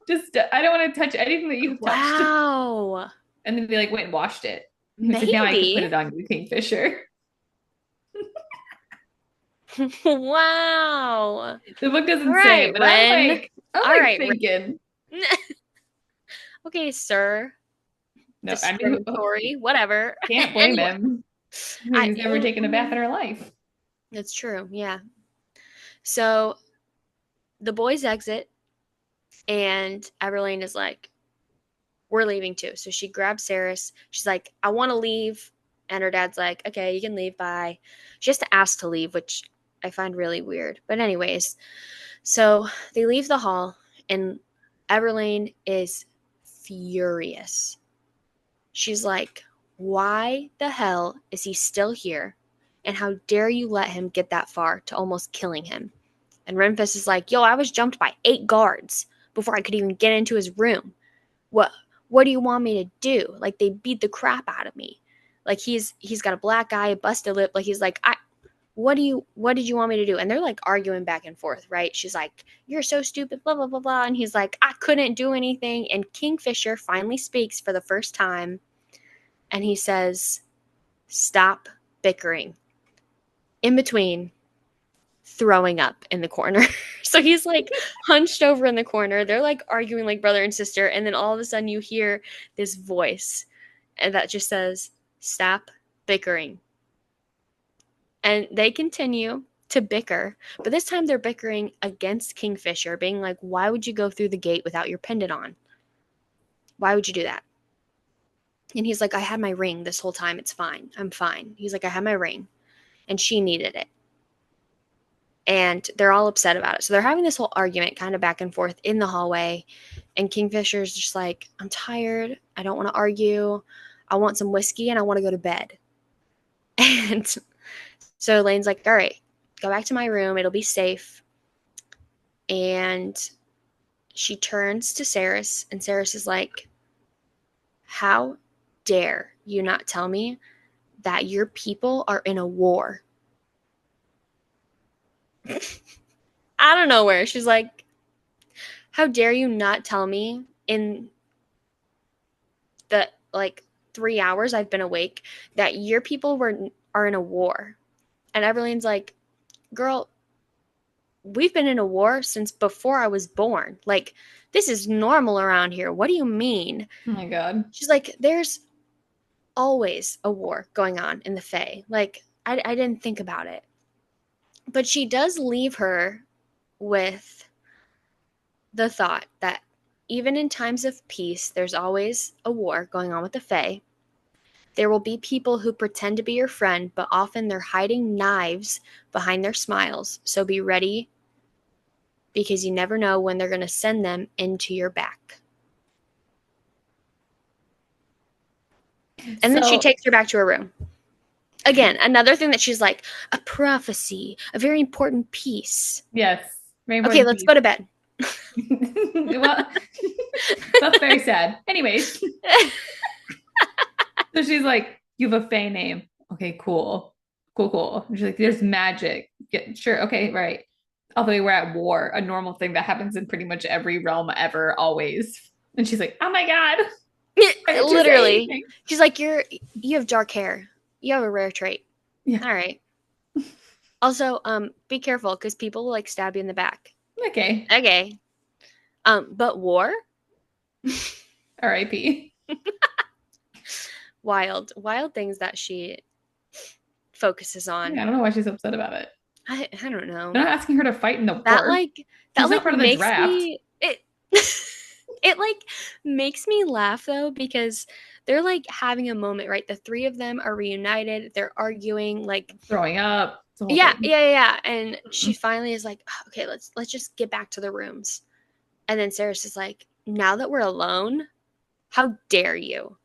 Just, I don't want to touch anything that you've touched. Wow. And then they like went and washed it. He said, now I can put Maybe. it on you, Kingfisher. Wow. The book All doesn't say right, it, but Ren. I'm All like right, thinking. Ren. Okay, sir. No, I mean, Discriminatory, whatever. can't blame Anyway, him. He's never taken a bath in her life. That's true, yeah. So the boys exit, and Everlane is like, we're leaving too. So she grabs Cerys. She's like, I want to leave. And her dad's like, okay, you can leave. Bye. She has to ask to leave, which I find really weird. But, anyways, so they leave the hall, and Everlane is furious. She's like, why the hell is he still here? And how dare you let him get that far to almost killing him? And Renfis is like, yo, I was jumped by 8 guards before I could even get into his room. What do you want me to do? Like, they beat the crap out of me. Like, he's got a black eye, a busted lip. Like, he's like, what did you want me to do? And they're like arguing back and forth, right? She's like, you're so stupid, blah, blah, blah, blah. And he's like, I couldn't do anything. And Kingfisher finally speaks for the first time. And he says, stop bickering. In between, throwing up in the corner. So he's like hunched over in the corner. They're like arguing like brother and sister. And then all of a sudden you hear this voice and that just says, stop bickering. And they continue to bicker, but this time they're bickering against Kingfisher, being like, why would you go through the gate without your pendant on? Why would you do that? And he's like, I had my ring this whole time. It's fine. I'm fine. He's like, I had my ring. And she needed it. And they're all upset about it. So they're having this whole argument kind of back and forth in the hallway. And Kingfisher's just like, I'm tired. I don't want to argue. I want some whiskey and I want to go to bed. And so Elaine's like, all right, go back to my room. It'll be safe. And she turns to Cerys, and Cerys is like, how dare you not tell me that your people are in a war? I don't know where. She's like, how dare you not tell me in the, like, 3 hours I've been awake that your people are in a war? And Everlane's like, girl, we've been in a war since before I was born. Like, this is normal around here. What do you mean? Oh my God. She's like, there's always a war going on in the Fae. Like, I didn't think about it. But she does leave her with the thought that even in times of peace, there's always a war going on with the Fae. There will be people who pretend to be your friend, but often they're hiding knives behind their smiles. So be ready, because you never know when they're going to send them into your back. And then she takes her back to her room. Again, another thing that she's like, a prophecy, a very important piece. Yes. Very okay, let's go to bed. Well, that's very sad. Anyways. So she's like, you have a Fae name. Okay, cool. Cool. And she's like, there's magic. Yeah, sure. Okay, right. Although we're at war, a normal thing that happens in pretty much every realm ever, always. And she's like, oh my God. Literally. She's like, you have dark hair. You have a rare trait. Yeah. All right. Also, be careful because people will like stab you in the back. Okay. But war? R.I.P. Wild things that she focuses Yeah, I on. don't know why she's upset about it. I don't know. They're not asking her to fight in the That war. like She's not part of the makes draft. me it it like makes me laugh though, because they're like having a moment, right? The three of them are reunited. They're arguing like Throwing up. It's the whole yeah, thing. yeah, yeah, yeah. And she finally is like, "Oh, okay, let's just get back to the rooms." And then Sarah's just like, now that we're alone, how dare you?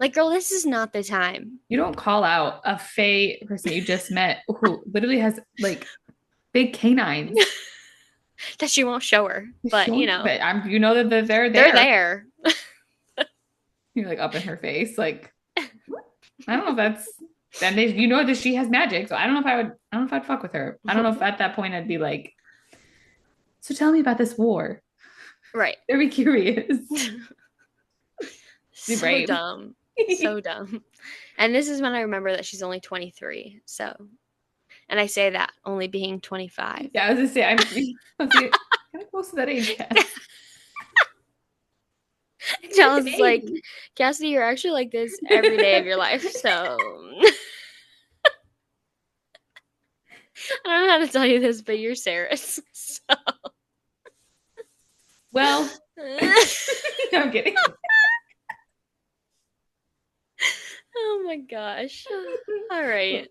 Like, girl, this is not the time. You don't call out a Fae person you just met who literally has like big canines. That she won't show her, but But you know that they're they're there. there. You're like up in her face. Like, I don't know if that's then you know that she has magic. So I don't know if I'd fuck with her. I don't know if at that point I'd be like, so tell me about this war. Right. Very curious. Be So brave. dumb. So dumb. And this is when I remember that she's only 23. So, and I say that only being 25. Yeah, I was gonna say I'm kind of close to that age, Cass. Dallas is like, Kassidy, you're actually like this every day of your life. So, I don't know how to tell you this, but you're Sarah's. So. Well, I'm kidding. Oh my gosh. All right.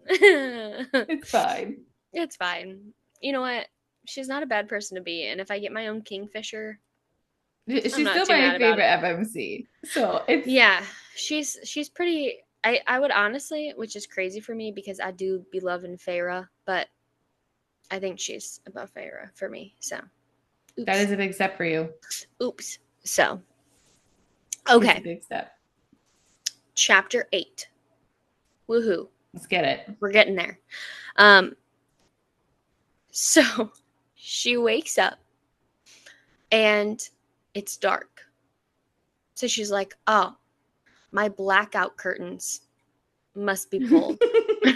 It's fine. It's fine. You know what? She's not a bad person to be. And if I get my own kingfisher, I'm She's not still too my mad about favorite it. FMC. So it's Yeah, she's pretty. I would honestly, which is crazy for me because I do be loving Feyre, but I think she's above Feyre for me. So, that oops, is a big step for you. oops. So, It's a okay, big step. chapter 8. Woohoo, Let's get it. we're getting there. Um, so she wakes up and it's dark. So she's like, "Oh, my blackout curtains must be pulled."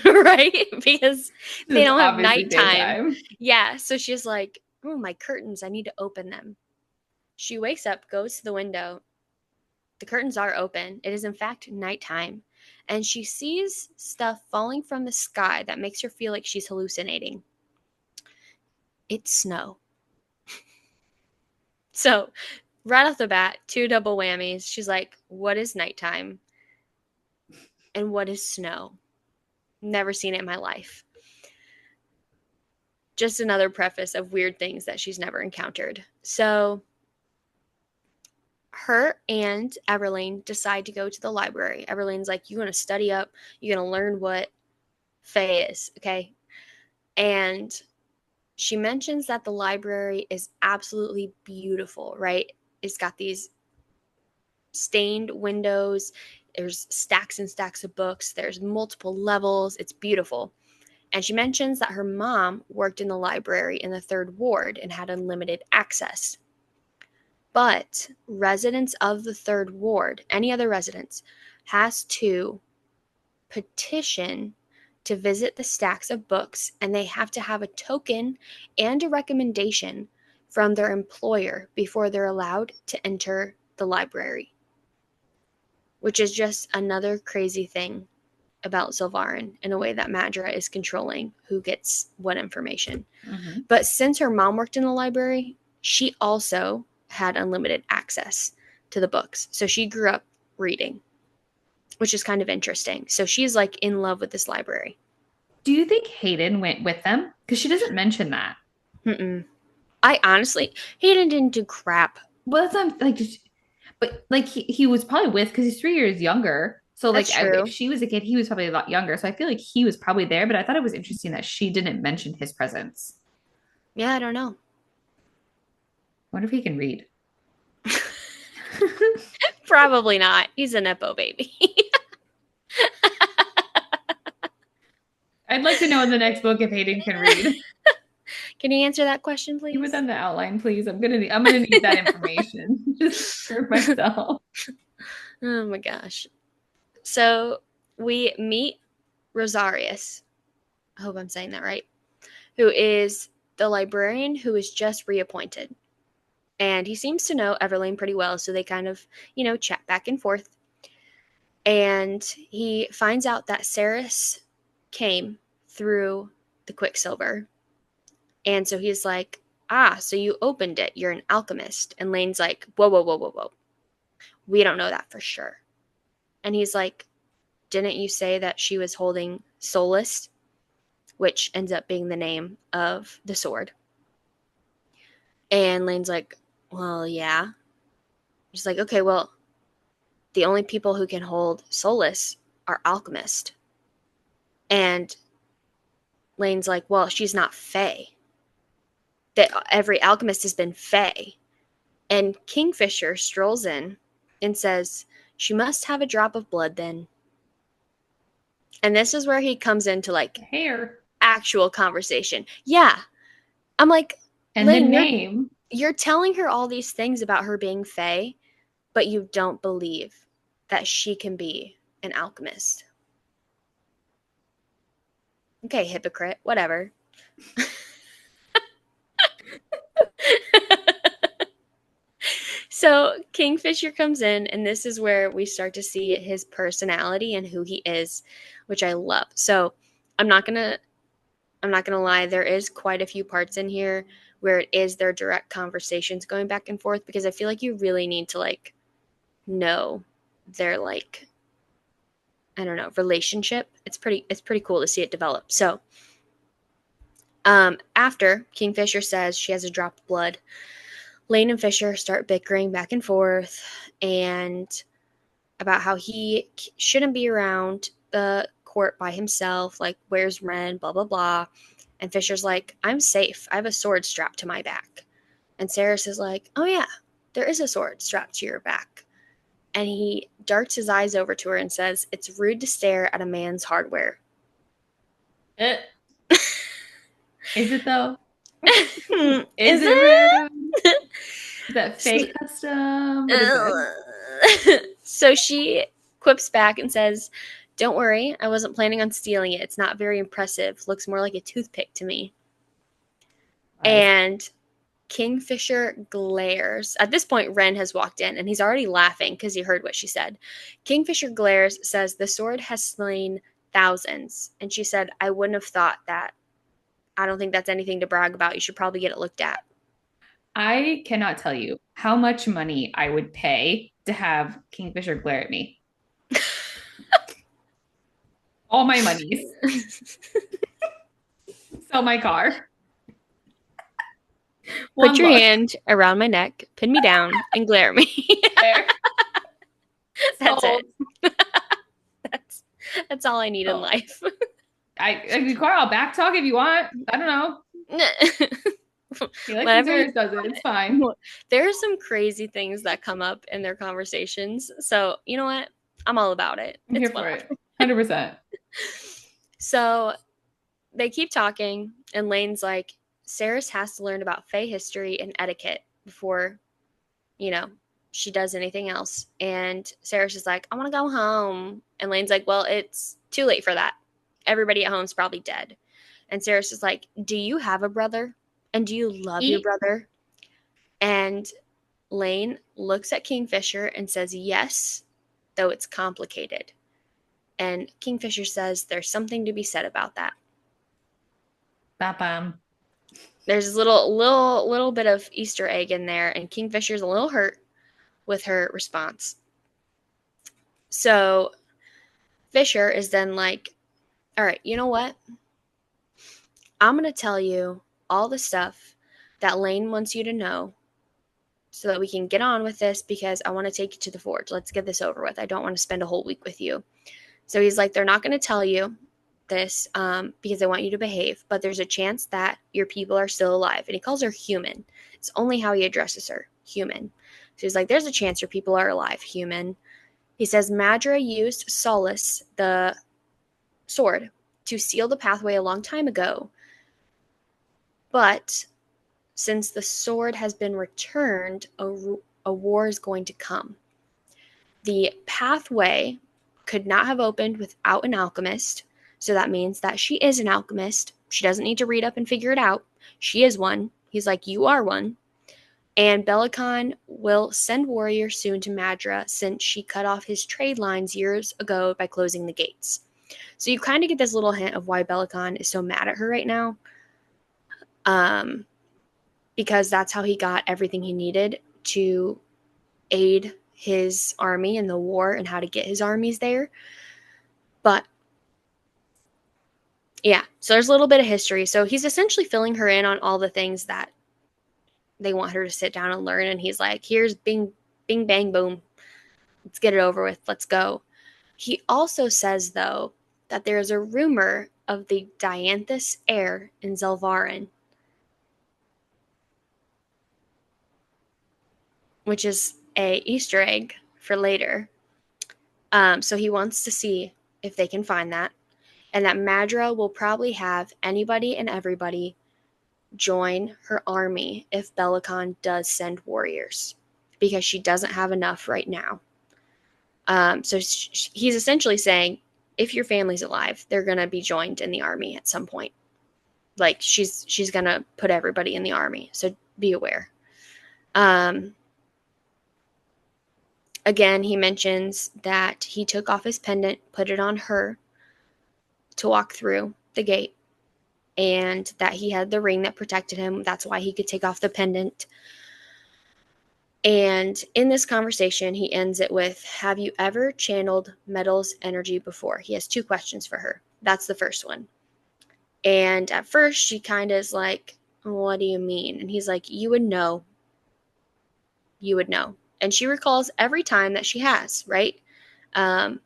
Right? Because they It's don't have obviously nighttime. daytime. Yeah. So she's like, oh, my curtains, I need to open them. She wakes up, goes to the window. The curtains are open. It is, in fact, nighttime. And she sees stuff falling from the sky that makes her feel like she's hallucinating. It's snow. So, right off the bat, two double whammies. She's like, what is nighttime? And what is snow? Never seen it in my life. Just another preface of weird things that she's never encountered. So her and Everlane decide to go to the library. Everlane's like, you're going to study up. You're going to learn what Fae is, okay? And she mentions that the library is absolutely beautiful, right? It's got these stained windows. There's stacks and stacks of books. There's multiple levels. It's beautiful. And she mentions that her mom worked in the library in the third ward and had unlimited access. But residents of the third ward, any other residents, has to petition to visit the stacks of books, and they have to have a token and a recommendation from their employer before they're allowed to enter the library, which is just another crazy thing about Sylvarin in a way that Madra is controlling who gets what information. Mm-hmm. But since her mom worked in the library, she also had unlimited access to the books. So she grew up reading, which is kind of interesting. So she's like in love with this library. Do you think Hayden went with them? Because she doesn't mention that. Mm-mm. I honestly, Hayden didn't do crap. Well, that's not like, but like he was probably with because he's 3 years younger. So like That's if true. she was a kid, he was probably a lot younger. So I feel like he was probably there. But I thought it was interesting that she didn't mention his presence. Yeah, I don't know. I wonder if he can read. Probably not. He's a Nepo baby. I'd like to know in the next book if Hayden can read. Can you answer that question, Give it please? on the outline, please. I'm gonna need that information just for myself. Oh my gosh. So we meet Rosarius. I hope I'm saying that right. Who is the librarian who is just reappointed. And he seems to know Everlane pretty well, so they kind of, chat back and forth. And he finds out that Saris came through the Quicksilver. And so he's like, so you opened it. You're an alchemist. And Lane's like, whoa, whoa, whoa, whoa, whoa. We don't know that for sure. And he's like, didn't you say that she was holding Solus, which ends up being the name of the sword? And Lane's like, well, yeah. She's like, okay, well, the only people who can hold Solus are alchemists. And Lane's like, well, she's not Fae. That every alchemist has been Fae. And Kingfisher strolls in and says, she must have a drop of blood then. And this is where he comes into like Hair. Actual conversation. Yeah. I'm like, And Lane, the name. You're telling her all these things about her being Fae, but you don't believe that she can be an alchemist. Okay, hypocrite, whatever. So Kingfisher comes in, and this is where we start to see his personality and who he is, which I love. So I'm not gonna lie, there is quite a few parts in here where it is their direct conversations going back and forth, because I feel like you really need to like know their like, I don't know, relationship. It's pretty cool to see it develop. So after Kingfisher says she has a drop of blood, Lane and Fisher start bickering back and forth and about how he shouldn't be around the court by himself, like where's Ren, blah blah blah. And Fisher's like, I'm safe, I have a sword strapped to my back. And Saris is like, oh yeah, there is a sword strapped to your back. And he darts his eyes over to her and says, it's rude to stare at a man's hardware. Is it though? Is it it? rude? Is that fake custom? What is it? So she quips back and says, don't worry, I wasn't planning on stealing it. It's not very impressive. Looks more like a toothpick to me. Nice. And Kingfisher glares. At this point, Ren has walked in, and he's already laughing because he heard what she said. Kingfisher glares, says, the sword has slain thousands. And she said, I wouldn't have thought that. I don't think that's anything to brag about. You should probably get it looked at. I cannot tell you how much money I would pay to have Kingfisher glare at me. All my monies. Sell my car. Put your hand around my neck, pin me down, and glare at me. That's it. That's all I need in life. Carl, back talk if you want. I don't know. He likes does it. It's fine. There are some crazy things that come up in their conversations. So, you know what? I'm all about it. I'm here for it. 100%. So they keep talking, and Lane's like, Saris has to learn about Fae history and etiquette before, she does anything else. And Saris is like, I want to go home. And Lane's like, well, it's too late for that. Everybody at home's probably dead. And Saris is like, do you have a brother? And do you love your brother? And Lane looks at Kingfisher and says, yes, though it's complicated. And Kingfisher says there's something to be said about that. Bam. There's a little bit of Easter egg in there, and Kingfisher's a little hurt with her response. So Fisher is then like, all right, you know what? I'm going to tell you all the stuff that Lane wants you to know so that we can get on with this, because I want to take you to the forge. Let's get this over with. I don't want to spend a whole week with you. So he's like, they're not going to tell you this because they want you to behave, but there's a chance that your people are still alive. And he calls her human. It's only how he addresses her, human. So he's like, there's a chance your people are alive, human. He says Madra used Solus, the sword, to seal the pathway a long time ago. But since the sword has been returned, a war is going to come. The pathway could not have opened without an alchemist. So that means that she is an alchemist. She doesn't need to read up and figure it out. She is one. He's like, you are one. And Belicon will send warriors soon to Madra, since she cut off his trade lines years ago by closing the gates. So you kind of get this little hint of why Bellicon is so mad at her right now. Because that's how he got everything he needed to aid his army in the war and how to get his armies there. But yeah, so there's a little bit of history. So he's essentially filling her in on all the things that they want her to sit down and learn. And he's like, here's bing, bing, bang, boom. Let's get it over with. Let's go. He also says, though, that there is a rumor of the Dianthus heir in Zelvarin, which is a Easter egg for later. So he wants to see if they can find that. And that Madra will probably have anybody and everybody join her army if Bellicon does send warriors, because she doesn't have enough right now. So he's essentially saying, if your family's alive, they're going to be joined in the army at some point. Like, she's going to put everybody in the army. So be aware. Again, he mentions that he took off his pendant, put it on her to walk through the gate, and that he had the ring that protected him. That's why he could take off the pendant. And in this conversation, he ends it with, have you ever channeled Metal's energy before? He has 2 questions for her. That's the first one. And at first, she kind of is like, what do you mean? And he's like, you would know. You would know. And she recalls every time that she has, right? The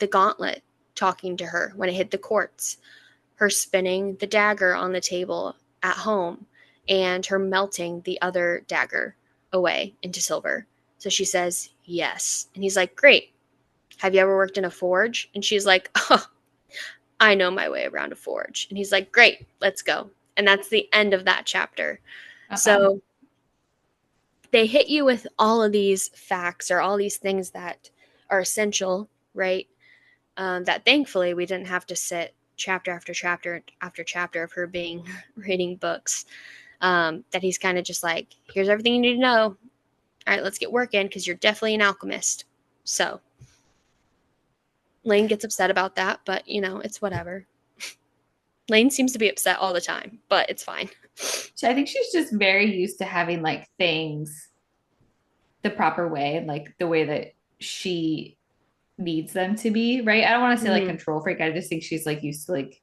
gauntlet talking to her when it hit the quartz, her spinning the dagger on the table at home, and her melting the other dagger away into silver. So she says, yes. And he's like, great. Have you ever worked in a forge? And she's like, oh, I know my way around a forge. And he's like, great, let's go. And that's the end of that chapter. So they hit you with all of these facts or all these things that are essential, right? That thankfully we didn't have to sit chapter after chapter after chapter of her being reading books. That he's kind of just like, here's everything you need to know. All right, let's get working, because you're definitely an alchemist. So Lane gets upset about that, but it's whatever. Lane seems to be upset all the time, but it's fine. So I think she's just very used to having like things the proper way, like the way that she needs them to be, right? I don't want to say like control freak. I just think she's like used to like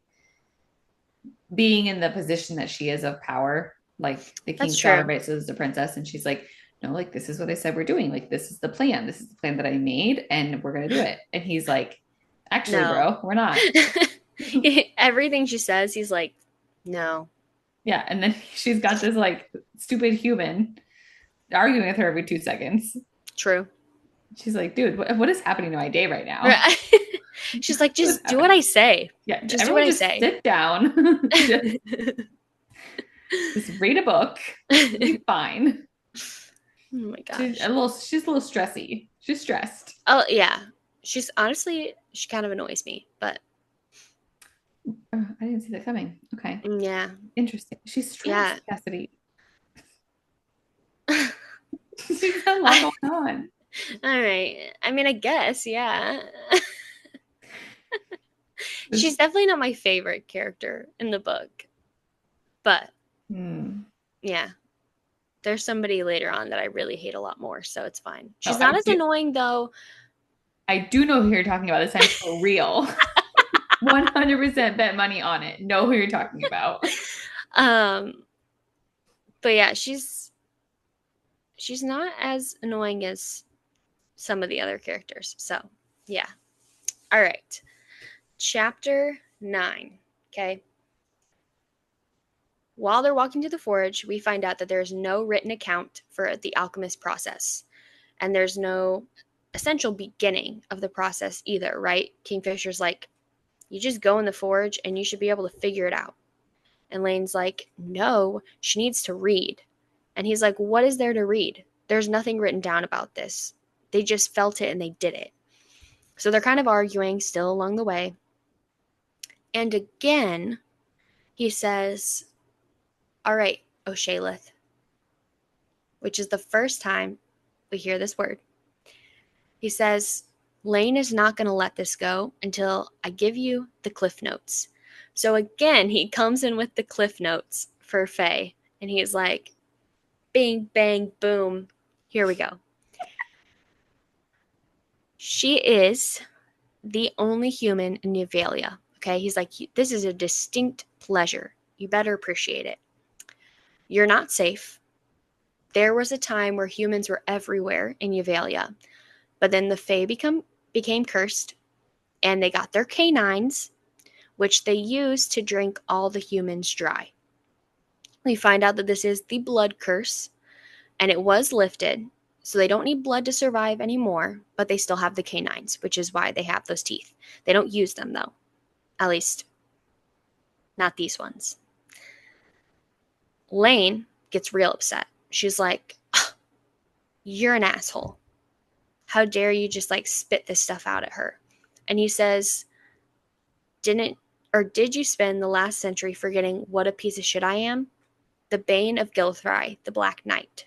being in the position that she is of power, like the king's daughter versus the princess. And she's like, no, like this is what I said we're doing. Like this is the plan. This is the plan that I made, and we're gonna do it. And he's like, actually, bro, we're not. Everything she says, he's like, no. Yeah, and then she's got this like stupid human arguing with her every 2 seconds. True. She's like, dude, what is happening to my day right now? Right. She's like, just do what I say. Yeah, just do what I say. Sit down. just read a book. You'll be fine. Oh my gosh. She's a little stressy. She's stressed. Oh yeah. She's honestly, she kind of annoys me, but I didn't see that coming. Okay. Yeah. Interesting. She's stressed, yeah. Kassidy. She's got a lot going on. All right. I mean, I guess, yeah. She's definitely not my favorite character in the book. But yeah. There's somebody later on that I really hate a lot more, so it's fine. She's not as annoying, though. I do know who you're talking about this time for real. 100% bet money on it. Know who you're talking about. But yeah, she's not as annoying as some of the other characters. So, yeah. All right. Chapter 9. Okay. While they're walking to the forge, we find out that there's no written account for the alchemist process. And there's no essential beginning of the process either, right? Kingfisher's like, you just go in the forge and you should be able to figure it out. And Lane's like, no, she needs to read. And he's like, what is there to read? There's nothing written down about this. They just felt it and they did it. So they're kind of arguing still along the way. And again, he says, all right, O'Shaleth, which is the first time we hear this word. He says, Lane is not going to let this go until I give you the cliff notes. So again, he comes in with the cliff notes for Fae, and he's like, bing, bang, boom, here we go. She is the only human in Nevalia. Okay, he's like, this is a distinct pleasure. You better appreciate it. You're not safe. There was a time where humans were everywhere in Nevalia, but then the Fae became cursed, and they got their canines, which they used to drink all the humans dry. We find out that this is the blood curse, and it was lifted, so they don't need blood to survive anymore, but they still have the canines, which is why they have those teeth. They don't use them, though. At least, not these ones. Lane gets real upset. She's like, you're an asshole. How dare you just like spit this stuff out at her? And he says, did you spend the last century forgetting what a piece of shit I am? The bane of Gilthry, the Black Knight.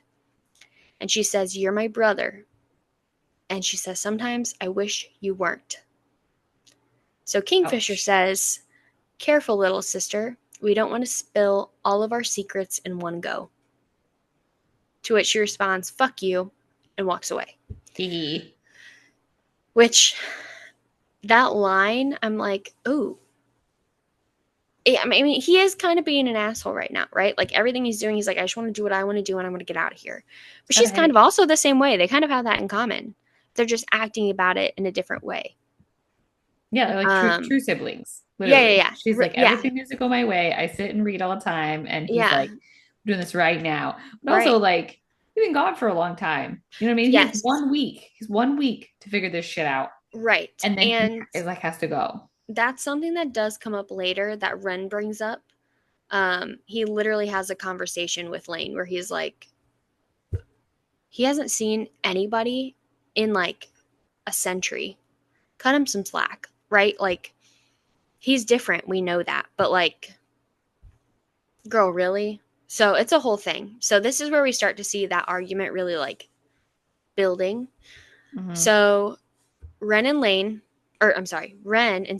And she says, you're my brother. And she says, sometimes I wish you weren't. So Kingfisher says, careful, little sister. We don't want to spill all of our secrets in one go. To which she responds, fuck you, and walks away. Which, that line, I'm like, ooh. I mean, he is kind of being an asshole right now, right? Like, everything he's doing, he's like, I just want to do what I want to do, and I'm going to get out of here. But she's kind of also the same way. They kind of have that in common. They're just acting about it in a different way. Yeah, they're like true siblings. Literally. Yeah. She's like, everything needs to go my way. I sit and read all the time. And he's like, I'm doing this right now. But also, like, he's been gone for a long time. You know what I mean? Yes. He has 1 week. He's 1 week to figure this shit out. Right. And then he is like, has to go. That's something that does come up later that Ren brings up. He literally has a conversation with Lane where he's like, he hasn't seen anybody in like a century. Cut him some slack, right? Like, he's different. We know that. But like, girl, really? So it's a whole thing. So this is where we start to see that argument really like building. Mm-hmm. So Ren and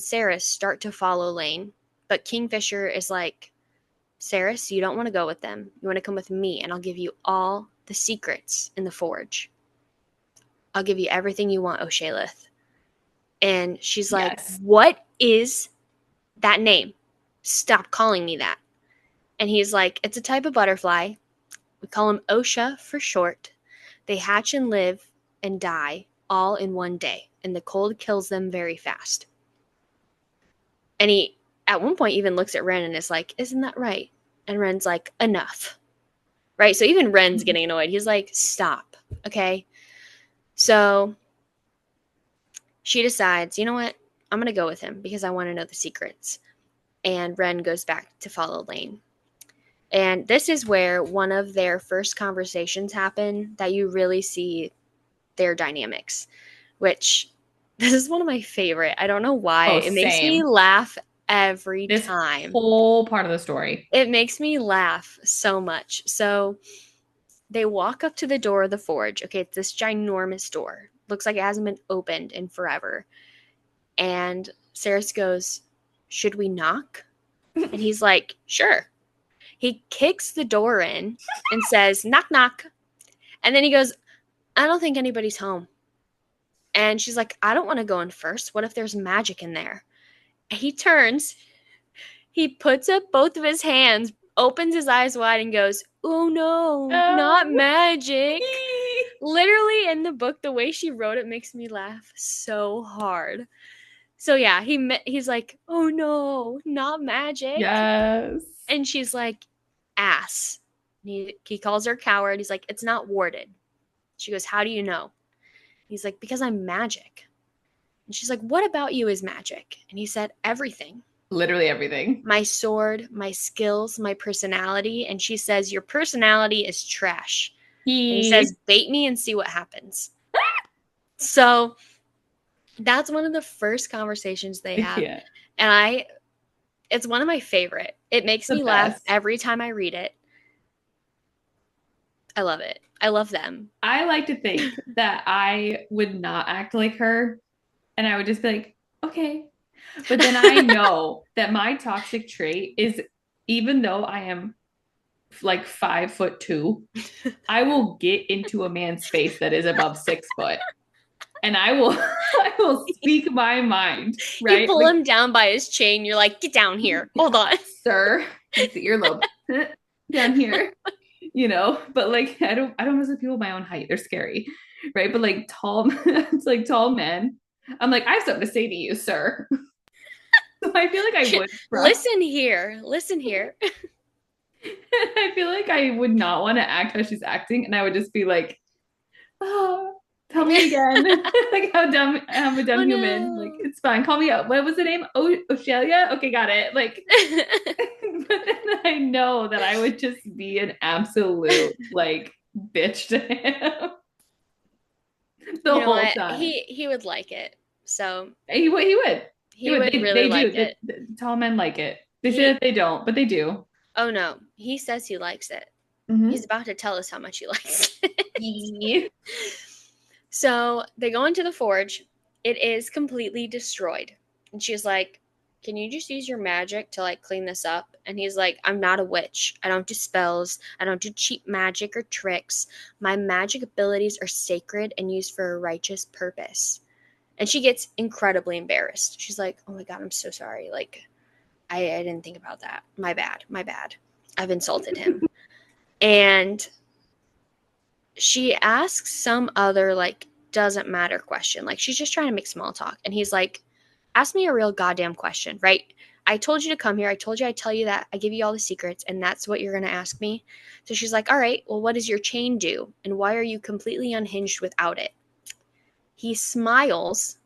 Saris start to follow Lane, but Kingfisher is like, Saris, you don't want to go with them. You want to come with me, and I'll give you all the secrets in the forge. I'll give you everything you want, O'Shaleth. And she's like, what is that name? Stop calling me that. And he's like, it's a type of butterfly. We call them Osha for short. They hatch and live and die all in one day, and the cold kills them very fast. And he, at one point, even looks at Ren and is like, isn't that right? And Ren's like, enough. Right? So even Ren's getting annoyed. He's like, stop. Okay? So she decides, you know what? I'm going to go with him because I want to know the secrets. And Ren goes back to follow Lane. And this is where one of their first conversations happen that you really see their dynamics, which this is one of my favorite. I don't know why. It makes me laugh every time. This whole part of the story. It makes me laugh so much. So they walk up to the door of the forge. Okay, it's this ginormous door. Looks like it hasn't been opened in forever. And Saris goes, should we knock? And he's like, sure. He kicks the door in and says, knock, knock. And then he goes, I don't think anybody's home. And she's like, I don't want to go in first. What if there's magic in there? And he turns, he puts up both of his hands, opens his eyes wide and goes, oh no, not magic. Literally in the book, the way she wrote it makes me laugh so hard. So yeah, he's like, oh no, not magic. Yes. And she's like, ass. He calls her coward. He's like, it's not warded. She goes, how do you know? He's like, because I'm magic. And she's like, what about you is magic? And he said, everything. Literally everything. My sword, my skills, my personality. And she says, your personality is trash. And he says, bait me and see what happens. So that's one of the first conversations they have. Yeah. And it's one of my favorite. It makes me laugh every time I read it. I love it. I love them. I like to think that I would not act like her And I would just be like, okay. But then I know that my toxic trait is, even though I am like 5'2", I will get into a man's face that is above 6 foot. And I will I will speak my mind, You right? pull Like, him down by his chain. You're like, get down here. Hold on. sir, it's the earlobe down here, but like I don't mess with people my own height. They're scary, right? But like tall it's like tall men. I'm like, I have something to say to you, sir. So I feel like I would trust. Listen here. Listen here. I feel like I would not want to act how she's acting, and I would just be like, oh, tell me again. Like how dumb I'm a dumb Oh human. Like, no. it's fine. Call me up. What was the name? Oshelia? Okay, got it. Like, but then I know that I would just be an absolute like bitch to him the You know whole what? time. He would like it. So He he would. would really They do. like it. The tall men like it. They say He that they don't, but they do. Oh no. He says he likes it. He's Mm-hmm. about to tell us how much he likes it. Yeah. So they go into the forge. It is completely destroyed. And she's like, can you just use your magic to like clean this up? And he's like, I'm not a witch. I don't do spells. I don't do cheap magic or tricks. My magic abilities are sacred and used for a righteous purpose. And she gets incredibly embarrassed. She's like, oh my God, I'm so sorry. Like, I didn't think about that. My bad. My bad. I've insulted him. And she asks some other, like, doesn't matter question. Like, she's just trying to make small talk. And he's like, ask me a real goddamn question, right? I told you to come here. I told you I'd tell you that. I give you all the secrets, and that's what you're going to ask me. So she's like, all right, well, what does your chain do? And why are you completely unhinged without it? He smiles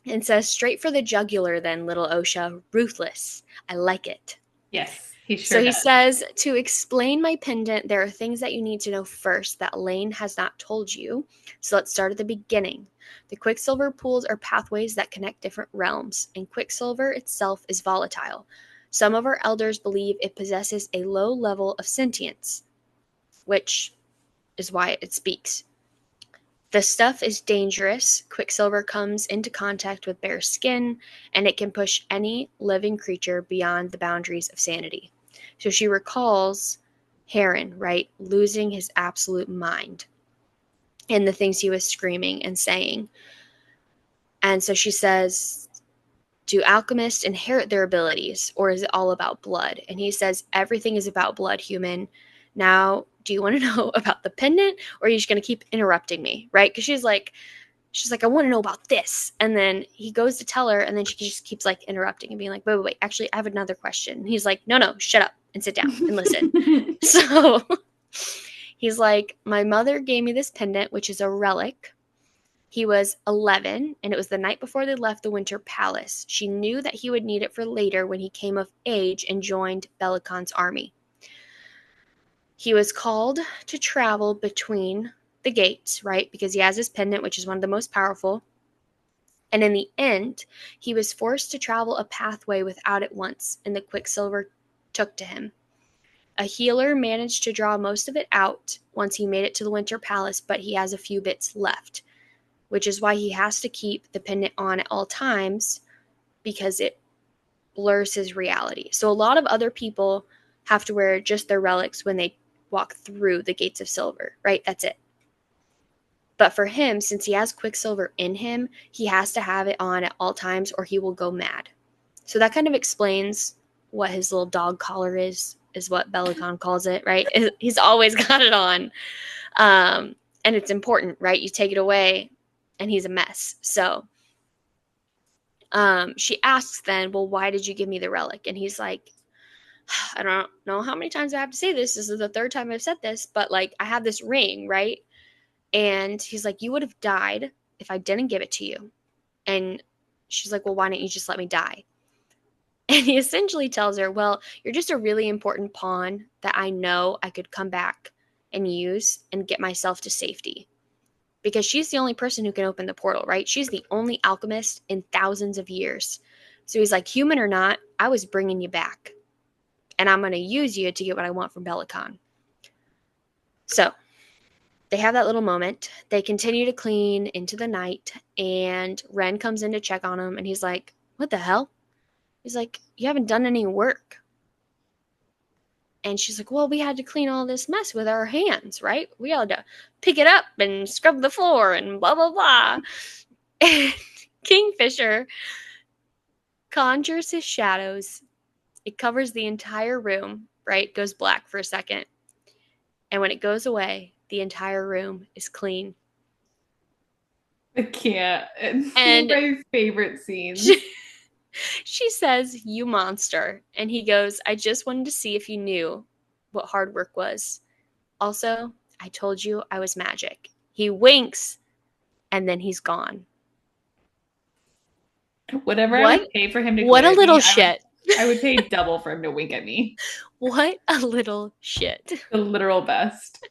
and says, straight for the jugular, then, little Osha. Ruthless. I like it. Yes, he So sure he does. says, to explain my pendant, there are things that you need to know first that Elaine has not told you. So let's start at the beginning. The Quicksilver pools are pathways that connect different realms, and Quicksilver itself is volatile. Some of our elders believe it possesses a low level of sentience, which is why it speaks. The stuff is dangerous. Quicksilver comes into contact with bare skin, and it can push any living creature beyond the boundaries of sanity. So she recalls Heron, right, losing his absolute mind and the things he was screaming and saying. And so she says, do alchemists inherit their abilities, or is it all about blood? And he says, everything is about blood, human. Now, do you want to know about the pendant, or are you just going to keep interrupting me, right? Because she's like, I want to know about this. And then he goes to tell her, and then she just keeps like interrupting and being like, wait, actually, I have another question. And he's like, no, shut up and sit down and listen. So he's like, my mother gave me this pendant, which is a relic. He was 11, and it was the night before they left the Winter Palace. She knew that he would need it for later when he came of age and joined Belicon's army. He was called to travel between the gates, right? Because he has his pendant, which is one of the most powerful. And in the end, he was forced to travel a pathway without it once, and the Quicksilver took to him. A healer managed to draw most of it out once he made it to the Winter Palace, but he has a few bits left, which is why he has to keep the pendant on at all times because it blurs his reality. So a lot of other people have to wear just their relics when they walk through the gates of silver, right? That's it. But for him, since he has Quicksilver in him, he has to have it on at all times or he will go mad. So that kind of explains what his little dog collar is what Belicon calls it, right? He's always got it on. And it's important, right? You take it away and he's a mess. So she asks then, well, why did you give me the relic? And he's like, I don't know how many times I have to say this. This is the third time I've said this, but like I have this ring, right? And he's like, you would have died if I didn't give it to you. And she's like, well, why don't you just let me die? And he essentially tells her, well, you're just a really important pawn that I know I could come back and use and get myself to safety. Because she's the only person who can open the portal, right? She's the only alchemist in thousands of years. So he's like, human or not, I was bringing you back. And I'm going to use you to get what I want from Belicon. So They have that little moment. They continue to clean into the night, and Ren comes in to check on him, and he's like, what the hell? He's like, you haven't done any work. And she's like, well, we had to clean all this mess with our hands, right? We had to pick it up and scrub the floor and blah, blah, blah. And Kingfisher conjures his shadows. It covers the entire room, right? Goes black for a second. And when it goes away, the entire room is clean. I can't. It's one of And my favorite scenes. she says, you monster. And he goes, I just wanted to see if you knew what hard work was. Also, I told you I was magic. He winks, and then he's gone. Whatever I What? would pay for him to What glare a at little me, shit. I would pay double for him to wink at me. What a little shit. The literal best.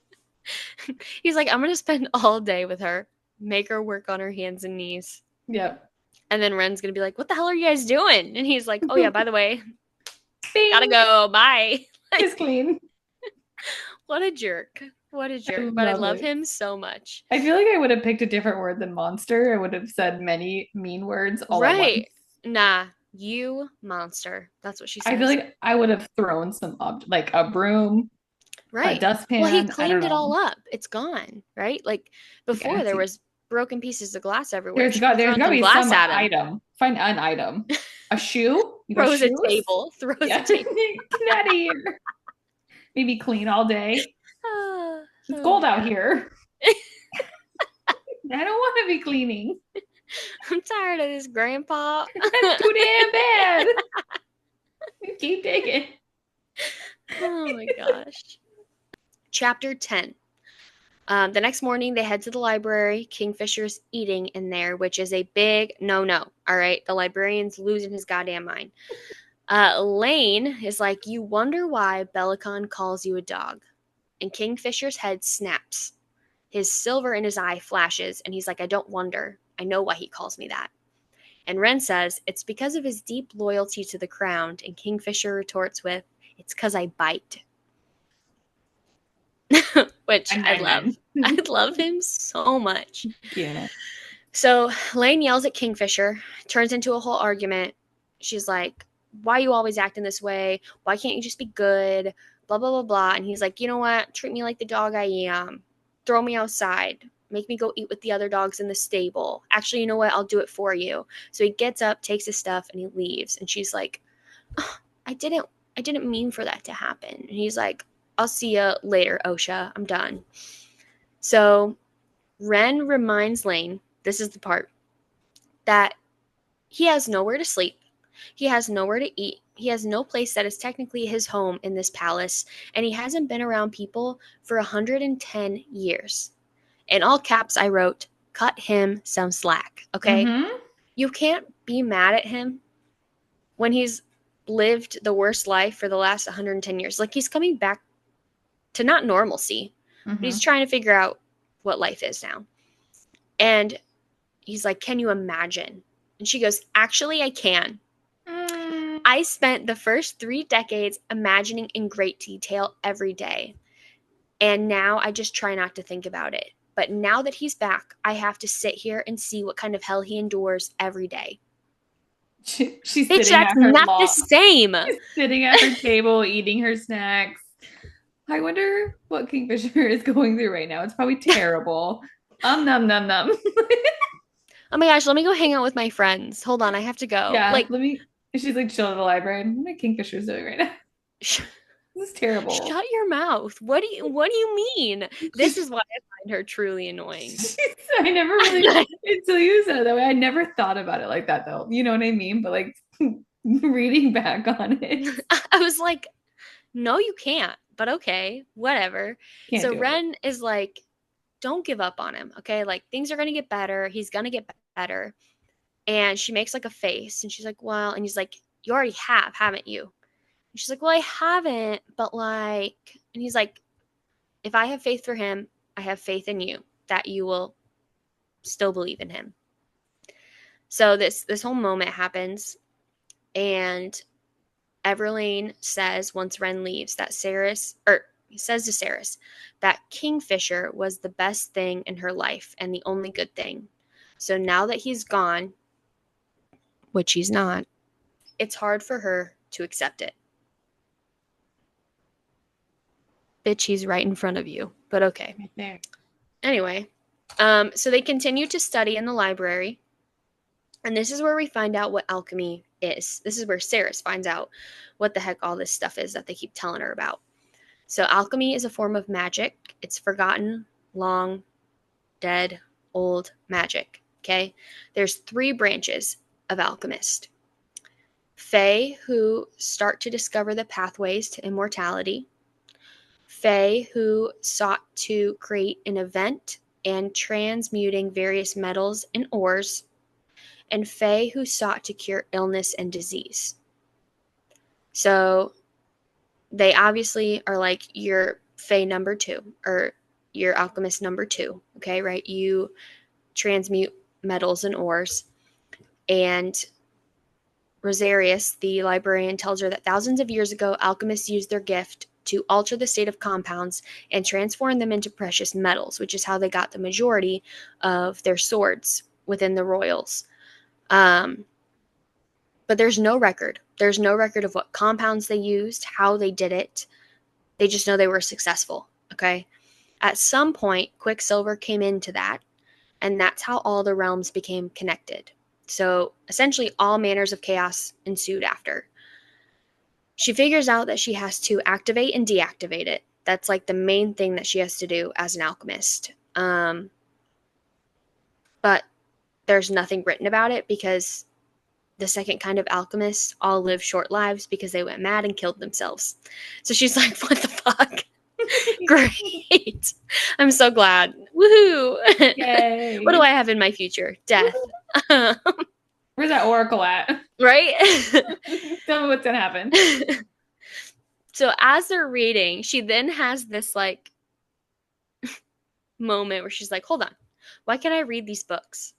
He's like, I'm going to spend all day with her, make her work on her hands and knees. Yep. And then Ren's going to be like, what the hell are you guys doing? And he's like, oh, yeah, by the way, Bing! gotta go. Bye. It's clean. What a jerk. What a jerk. I But I love love it. him so much. I feel like I would have picked a different word than monster. I would have said many mean words all at once. Right. Nah, you monster. That's what she says. I feel like I would have thrown some like a broom, a right. dustpan. Well, he I don't cleaned it all know. up. It's gone, right? Like before, there was broken pieces of glass everywhere. She There's thrown got to some be glass some at him. item. Find an item. A shoe? You got Throws a shoes? table. Throws Yeah. a table. Get out of here. Maybe clean all day. It's Oh cold my out God. here. I don't want to be cleaning. I'm tired of this, Grandpa. That's too damn bad. Keep digging. Oh my gosh. Chapter 10. The next morning, they head to the library. Kingfisher's eating in there, which is a big no-no. All right, the librarian's losing his goddamn mind. Lane is like, you wonder why Bellicon calls you a dog. And Kingfisher's head snaps. His silver in his eye flashes, and he's like, I don't wonder. I know why he calls me that. And Ren says, it's because of his deep loyalty to the crown. And Kingfisher retorts with, it's because I bite. Which I love. I love him so much. Yeah. So Lane yells at Kingfisher, turns into a whole argument. She's like, why are you always acting this way? Why can't you just be good? Blah, blah, blah, blah. And he's like, you know what? Treat me like the dog I am. Throw me outside. Make me go eat with the other dogs in the stable. Actually, you know what? I'll do it for you. So he gets up, takes his stuff, and he leaves. And she's like, oh, I didn't mean for that to happen. And he's like, I'll see you later, Osha. I'm done. So Ren reminds Lane, this is the part, that he has nowhere to sleep. He has nowhere to eat. He has no place that is technically his home in this palace. And he hasn't been around people for 110 years. In all caps, I wrote, cut him some slack, okay? Mm-hmm. You can't be mad at him when he's lived the worst life for the last 110 years. Like, he's coming back to not normalcy, but he's trying to figure out what life is now. And he's like, can you imagine? And she goes, actually, I can. I spent the first 3 decades imagining in great detail every day. And now I just try not to think about it. But now that he's back, I have to sit here and see what kind of hell he endures every day. She's Bitch, sitting that's at her not the same. She's sitting at her table eating her snacks. I wonder what Kingfisher is going through right now. It's probably terrible. Num num num. Oh my gosh, let me go hang out with my friends. Hold on, I have to go. Yeah, Like, let me. She's like chilling at the library. And what Kingfisher's doing right now? This is terrible. Shut your mouth. What do you mean? This is why I find her truly annoying. I never really until you said it that way. I never thought about it like that though. You know what I mean? But like reading back on it. I was like, no, you can't. But okay, whatever. Can't so do Ren is like, don't give up on him, okay? Like, things are gonna get better. He's gonna get better. And she makes like a face, and she's like, well, and he's like, you already have, haven't you? And she's like, well, I haven't, but like, and he's like, if I have faith for him, I have faith in you that you will still believe in him. So this whole moment happens, and Everlane says once Ren leaves that He says to Ceres that Kingfisher was the best thing in her life and the only good thing. So now that he's gone, which he's not, it's hard for her to accept it. Bitch, he's right in front of you, but okay. Right there. Anyway, so they continue to study in the library, and this is where we find out what alchemy is. This is where Ceres finds out what the heck all this stuff is that they keep telling her about. So alchemy is a form of magic. It's forgotten, long, dead, old magic, okay? There's 3 branches of alchemist. Fae, who start to discover the pathways to immortality. Fae, who sought to create an event and transmuting various metals and ores. And Fae, who sought to cure illness and disease. So they obviously are like your Fae number 2, or your alchemist number 2, okay, right? You transmute metals and ores. And Rosarius, the librarian, tells her that thousands of years ago, alchemists used their gift to alter the state of compounds and transform them into precious metals, which is how they got the majority of their swords within the royals. But there's no record. There's no record of what compounds they used, how they did it. They just know they were successful, okay? At some point, Quicksilver came into that, and that's how all the realms became connected. So essentially, all manners of chaos ensued after. She figures out that she has to activate and deactivate it. That's like the main thing that she has to do as an alchemist. But there's nothing written about it because the second kind of alchemists all live short lives because they went mad and killed themselves. So she's like, what the fuck? Great. I'm so glad. Woohoo. Yay. What do I have in my future? Death. Where's that oracle at? Right? Tell me what's gonna happen. So as they're reading, she then has this like moment where she's like, hold on, why can't I read these books?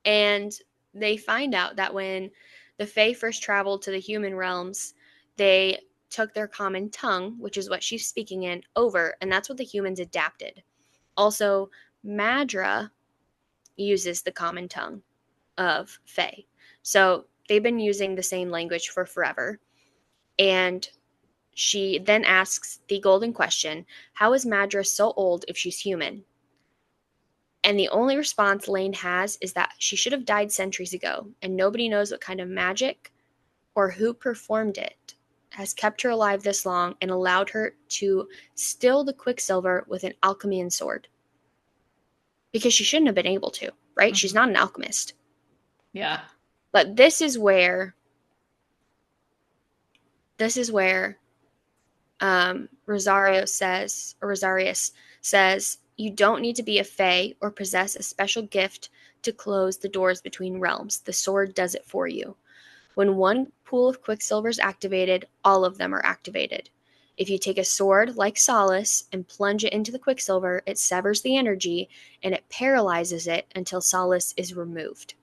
And they find out that when the Fae first traveled to the human realms, they took their common tongue, which is what she's speaking in, over, and that's what the humans adapted. Also, Madra uses the common tongue of Fae. So they've been using the same language for forever. And she then asks the golden question, how is Madra so old if she's human? And the only response Lane has is that she should have died centuries ago, and nobody knows what kind of magic or who performed it has kept her alive this long and allowed her to still the Quicksilver with an alchemy sword. Because she shouldn't have been able to, right? Mm-hmm. She's not an alchemist. Yeah. But this is where Rosarius says, you don't need to be a Fae or possess a special gift to close the doors between realms. The sword does it for you. When one pool of Quicksilver is activated, all of them are activated. If you take a sword like Solace and plunge it into the Quicksilver, it severs the energy and it paralyzes it until Solace is removed.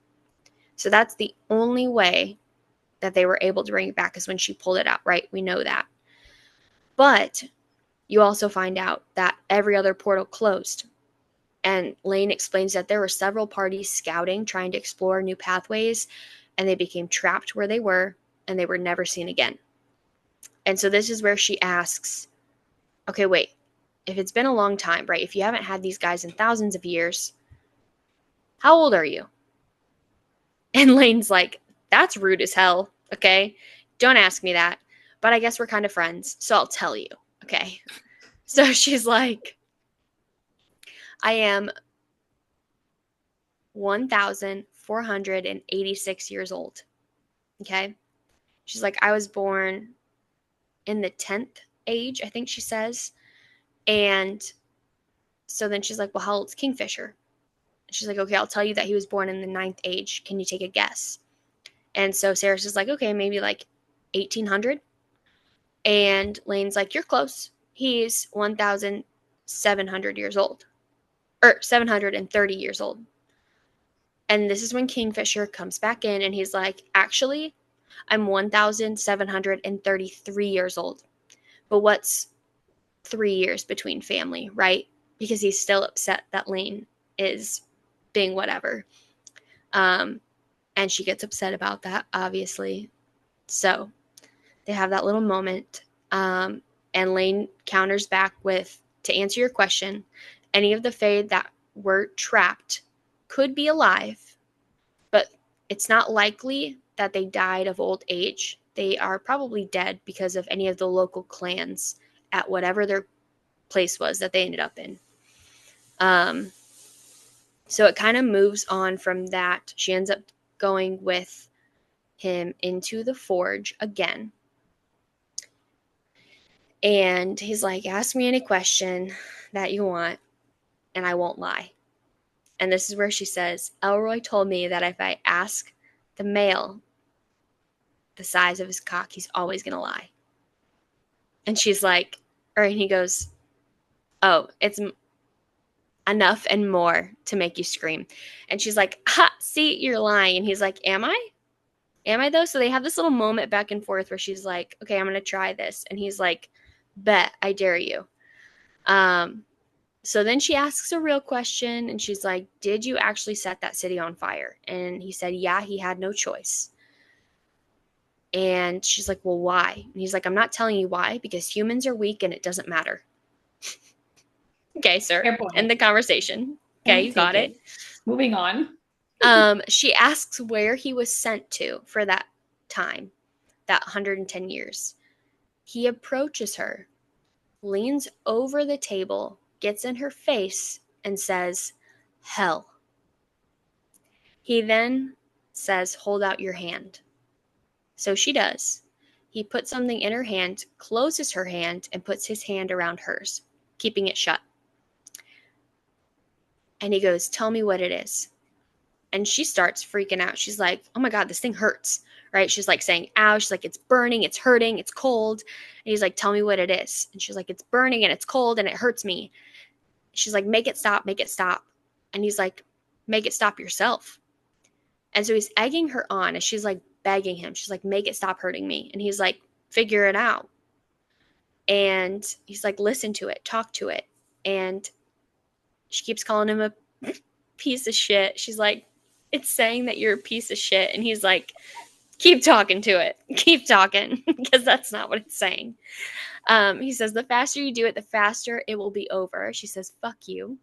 So that's the only way that they were able to bring it back, is when she pulled it out, right? We know that. But you also find out that every other portal closed. And Lane explains that there were several parties scouting, trying to explore new pathways, and they became trapped where they were, and they were never seen again. And so this is where she asks, okay, wait, if it's been a long time, right? If you haven't had these guys in thousands of years, how old are you? And Lane's like, that's rude as hell, okay? Don't ask me that. But I guess we're kind of friends, so I'll tell you, okay? So she's like, I am 1,486 years old, okay? She's like, I was born in the 10th age, I think she says. And so then she's like, well, how old's Kingfisher? She's like, okay, I'll tell you that he was born in the 9th age. Can you take a guess? And so Sarah's just like, okay, maybe like 1800. And Lane's like, you're close. He's 1,700 years old. Or 730 years old. And this is when Kingfisher comes back in and he's like, actually, I'm 1,733 years old. But what's 3 years between family, right? Because he's still upset that Lane is being whatever. And she gets upset about that, obviously. So they have that little moment. And Lane counters back with, to answer your question, any of the Fae that were trapped could be alive, but it's not likely that they died of old age. They are probably dead because of any of the local clans at whatever their place was that they ended up in. So it kind of moves on from that. She ends up going with him into the forge again. And he's like, ask me any question that you want, and I won't lie. And this is where she says, Elroy told me that if I ask the male the size of his cock, he's always going to lie. And she's like, and he goes, oh, it's enough and more to make you scream. And she's like, ha, see, you're lying. And he's like, am I? Am I though? So they have this little moment back and forth where she's like, okay, I'm going to try this. And he's like, bet, I dare you. So then she asks a real question and she's like, did you actually set that city on fire? And he said, yeah, he had no choice. And she's like, well, why? And he's like, I'm not telling you why, because humans are weak and it doesn't matter. Okay, sir. End the conversation. Okay, you got it. Moving on. She asks where he was sent to for that time, that 110 years. He approaches her, leans over the table, gets in her face, and says, hell. He then says, hold out your hand. So she does. He puts something in her hand, closes her hand, and puts his hand around hers, keeping it shut. And he goes, tell me what it is. And she starts freaking out. She's like, oh my God, this thing hurts, right? She's like saying, ow. She's like, it's burning, it's hurting, it's cold. And he's like, tell me what it is. And she's like, it's burning and it's cold and it hurts me. She's like, make it stop, make it stop. And he's like, make it stop yourself. And so he's egging her on and she's like begging him. She's like, make it stop hurting me. And he's like, figure it out. And he's like, listen to it, talk to it. And she keeps calling him a piece of shit. She's like, it's saying that you're a piece of shit. And he's like, keep talking to it. Keep talking, because that's not what it's saying. He says, the faster you do it, the faster it will be over. She says, fuck you.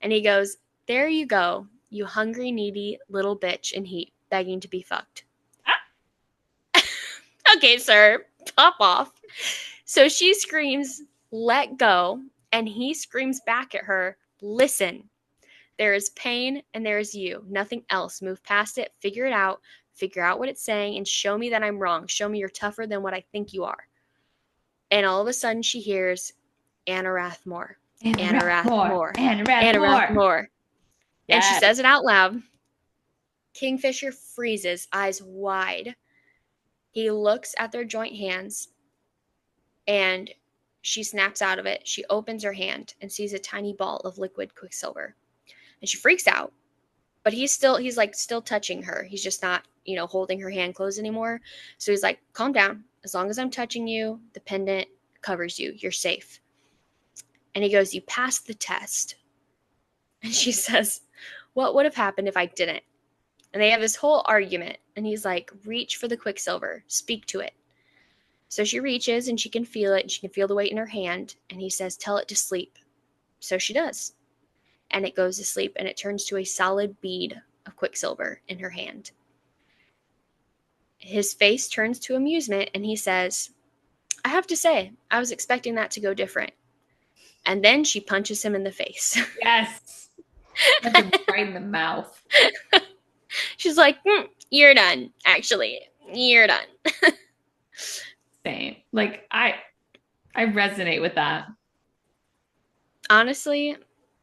And he goes, there you go, you hungry, needy little bitch in heat, begging to be fucked. Okay, sir, pop off. So she screams, let go. And he screams back at her, listen. There is pain and there is you. Nothing else. Move past it. Figure it out. Figure out what it's saying and show me that I'm wrong. Show me you're tougher than what I think you are. And all of a sudden she hears Anarath more. Anarath more. Anarath more. Yes. And she says it out loud. Kingfisher freezes, eyes wide. He looks at their joint hands and she snaps out of it. She opens her hand and sees a tiny ball of liquid Quicksilver. And she freaks out, but he's like still touching her. He's just not, holding her hand closed anymore. So he's like, calm down. As long as I'm touching you, the pendant covers you. You're safe. And he goes, you passed the test. And she says, what would have happened if I didn't? And they have this whole argument. And he's like, reach for the Quicksilver. Speak to it. So she reaches and she can feel it. And she can feel the weight in her hand. And he says, tell it to sleep. So she does. And it goes to sleep, and it turns to a solid bead of Quicksilver in her hand. His face turns to amusement, and he says, I have to say, I was expecting that to go different. And then she punches him in the face. Yes. Right in the mouth. She's like, you're done, actually. You're done. Same. Like, I resonate with that. Honestly,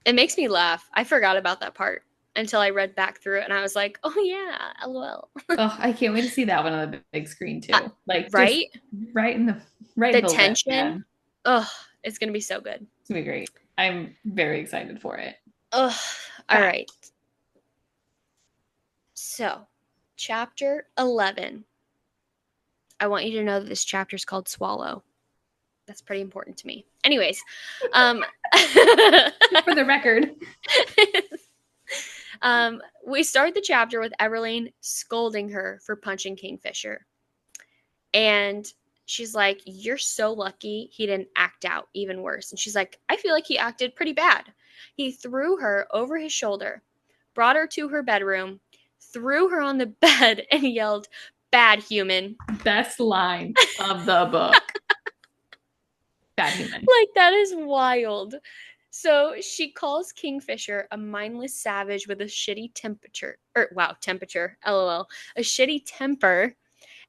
it makes me laugh. I forgot about that part until I read back through it, and I was like, oh yeah, lol. Oh, I can't wait to see that one on the big screen too. Like, right? Right in the tension. Lip, oh, it's gonna be so good. It's gonna be great. I'm very excited for it. Oh, all right. So, chapter 11. I want you to know that this chapter is called Swallow. That's pretty important to me. Anyways, For the record. We start the chapter with Everlane scolding her for punching Kingfisher. And she's like, you're so lucky he didn't act out even worse. And she's like, I feel like he acted pretty bad. He threw her over his shoulder, brought her to her bedroom, threw her on the bed, and yelled, bad human. Best line of the book. Bad human. Like, that is wild. So she calls Kingfisher a mindless savage with a shitty temperature. Temperature, lol. A shitty temper.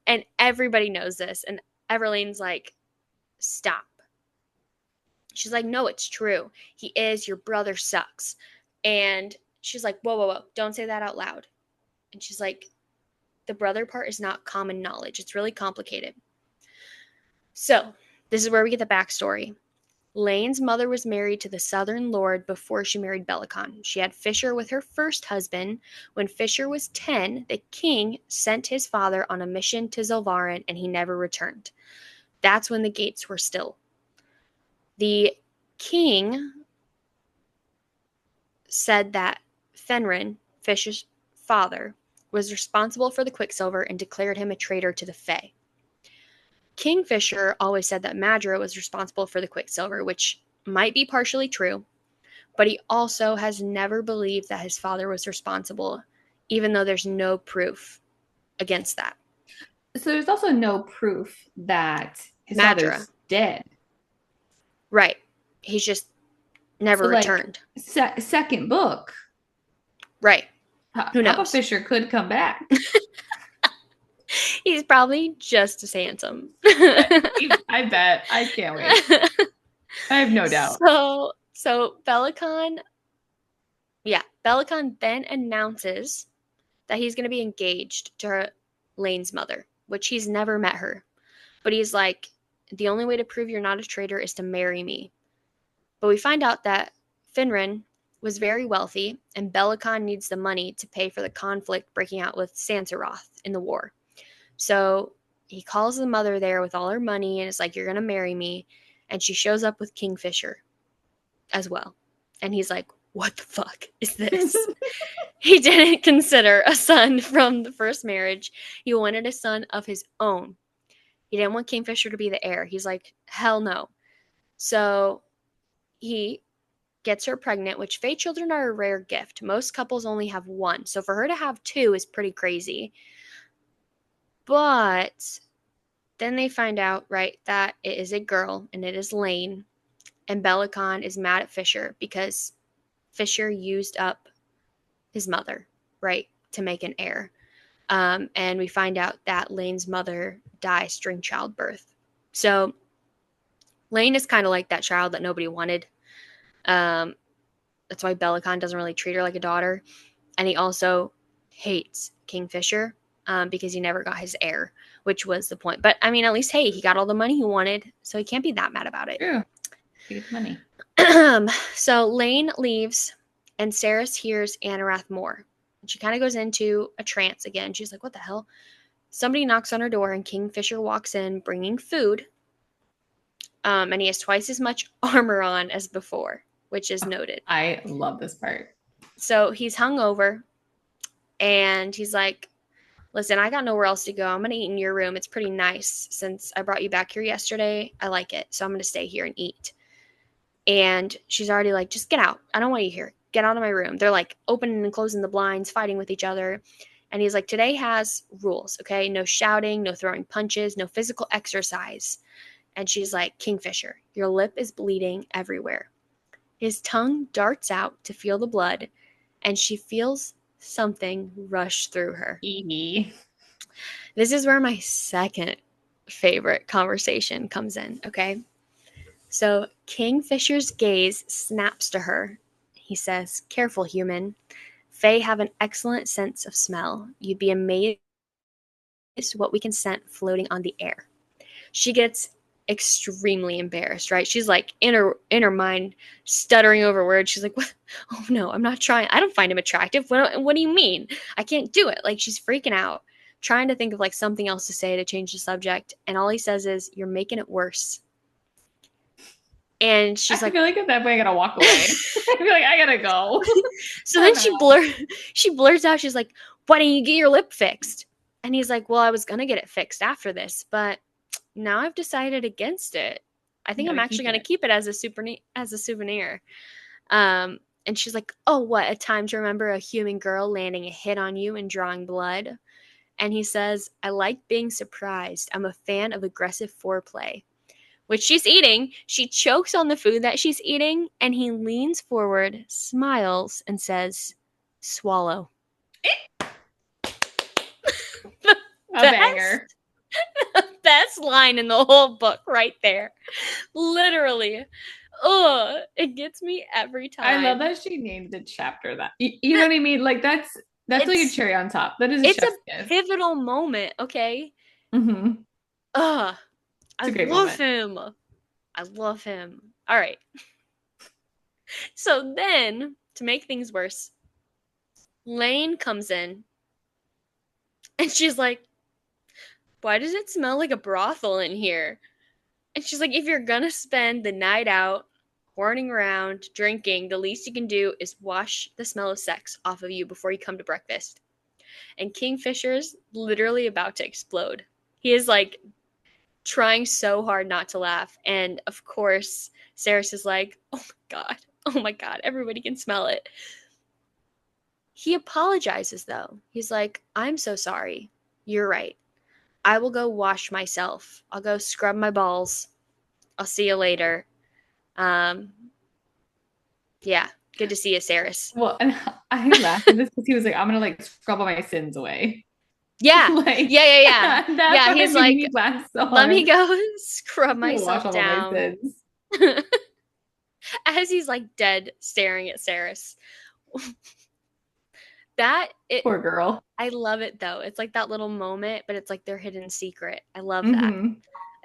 And everybody knows this. And Everlane's like, stop. She's like, no, it's true. He is. Your brother sucks. And she's like, whoa, whoa, whoa. Don't say that out loud. And she's like, the brother part is not common knowledge. It's really complicated. So this is where we get the backstory. Lane's mother was married to the Southern Lord before she married Bellicon. She had Fisher with her first husband. When Fisher was 10, the king sent his father on a mission to Zilvarin, and he never returned. That's when the gates were still. The king said that Fenrin, Fisher's father, was responsible for the Quicksilver and declared him a traitor to the Fae. Kingfisher always said that Madra was responsible for the Quicksilver, which might be partially true, but he also has never believed that his father was responsible, even though there's no proof against that. So there's also no proof that his father's dead. Right. He's just never returned. Second book. Right. Who knows? Papa Fisher could come back. He's probably just as handsome. I bet. I can't wait. I have no doubt. So Bellicon then announces that he's going to be engaged to Lane's mother, which he's never met her. But he's like, the only way to prove you're not a traitor is to marry me. But we find out that Finrin was very wealthy, and Bellicon needs the money to pay for the conflict breaking out with Sansaroth in the war. So he calls the mother there with all her money and is like, you're going to marry me. And she shows up with Kingfisher as well. And he's like, what the fuck is this? He didn't consider a son from the first marriage. He wanted a son of his own. He didn't want Kingfisher to be the heir. He's like, hell no. So he gets her pregnant, which Fae children are a rare gift. Most couples only have one. So for her to have two is pretty crazy. But then they find out, right, that it is a girl and it is Lane. And Bellicon is mad at Fisher because Fisher used up his mother, right, to make an heir. And we find out that Lane's mother dies during childbirth. So Lane is kind of like that child that nobody wanted. That's why Bellicon doesn't really treat her like a daughter. And he also hates Kingfisher. Because he never got his heir, which was the point. But, I mean, at least, hey, he got all the money he wanted, so he can't be that mad about it. True. He gets money. So Lane leaves, and Saris hears Anarath more. And she kind of goes into a trance again. She's like, what the hell? Somebody knocks on her door, and Kingfisher walks in, bringing food. And he has twice as much armor on as before, which is noted. I love this part. So he's hungover, and he's like, listen, I got nowhere else to go. I'm going to eat in your room. It's pretty nice since I brought you back here yesterday. I like it. So I'm going to stay here and eat. And she's already like, just get out. I don't want you here. Get out of my room. They're like opening and closing the blinds, fighting with each other. And he's like, today has rules, okay? No shouting, no throwing punches, no physical exercise. And she's like, Kingfisher, your lip is bleeding everywhere. His tongue darts out to feel the blood. And she feels something rush through her. This is where my second favorite conversation comes in, okay? So Kingfisher's gaze snaps to her. He says, careful, human. Fae have an excellent sense of smell. You'd be amazed what we can scent floating on the air. She gets extremely embarrassed, right? She's like in her mind stuttering over words. She's like, what? Oh no, I'm not trying. I don't find him attractive. What do you mean? I can't do it. Like, she's freaking out, trying to think of like something else to say to change the subject. And all he says is, you're making it worse. And she's I like, feel like at that point I gotta walk away. I feel like I gotta go. so then I'm out. she blurts out, she's like, why don't you get your lip fixed? And he's like, well, I was gonna get it fixed after this, but now I've decided against it. I You think I'm gotta actually keep gonna it. keep it as a souvenir. And she's like, oh, what a time to remember a human girl landing a hit on you and drawing blood. And he says, I like being surprised. I'm a fan of aggressive foreplay. Which she's eating. She chokes on the food that she's eating, and he leans forward, smiles, and says, swallow. The A banger. best, the best line in the whole book right there. Literally. Oh, it gets me every I love time. that she named the chapter that. You know what I mean? Like that's like a It's cherry on top. That is a it's a chef's kiss. pivotal moment, okay? Mm-hmm. Ugh, It's I a great love moment. him. I love him. All right. So then, to make things worse, Lane comes in and she's like, why does it smell like a brothel in here? And she's like, if you're gonna spend the night out, horning around, drinking, the least you can do is wash the smell of sex off of you before you come to breakfast. And Kingfisher's literally about to explode. He is like trying so hard not to laugh. And of course, Saris is like, oh my God, oh my God, everybody can smell it. He apologizes though. He's like, I'm so sorry. You're right. I will go wash myself. I'll go scrub my balls. I'll see you later. Um, yeah, good to see you, Saris. Well, and I laughed at this because he was like, I'm gonna like scrub all my sins away. Yeah, Like yeah. that's Yeah, what he's made like, me laugh so let me hard. go scrub I'm gonna wash myself all of my down. sins. As he's like dead staring at Saris. That it Poor girl. I love it though. It's like that little moment, but it's like their hidden secret. I love that. Mm-hmm.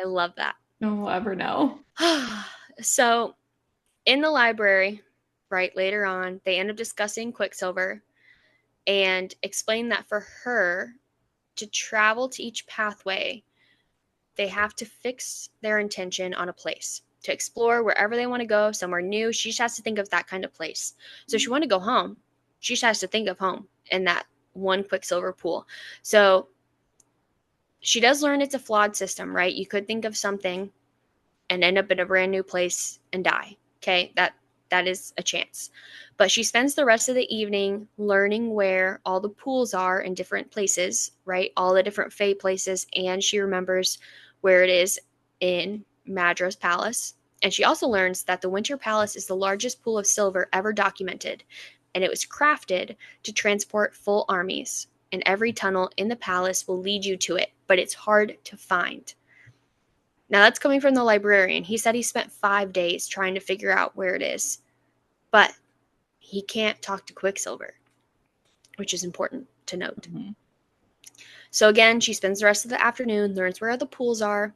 I love that. No one will ever know. So in the library, right later on, they end up discussing Quicksilver and explain that for her to travel to each pathway, they have to fix their intention on a place to explore wherever they want to go, somewhere new. She just has to think of that kind of place. So if she want to go home, she just has to think of home in that one Quicksilver pool. So she does learn it's a flawed system, right? You could think of something and end up in a brand new place and die. Okay, that is a chance. But she spends the rest of the evening learning where all the pools are in different places, right? All the different Fae places, and she remembers where it is in Madra's palace. And she also learns that the Winter Palace is the largest pool of silver ever documented, and it was crafted to transport full armies. And every tunnel in the palace will lead you to it, but it's hard to find. Now, that's coming from the librarian. He said he spent 5 days trying to figure out where it is, but he can't talk to Quicksilver, which is important to note. Mm-hmm. So, again, she spends the rest of the afternoon, learns where the pools are.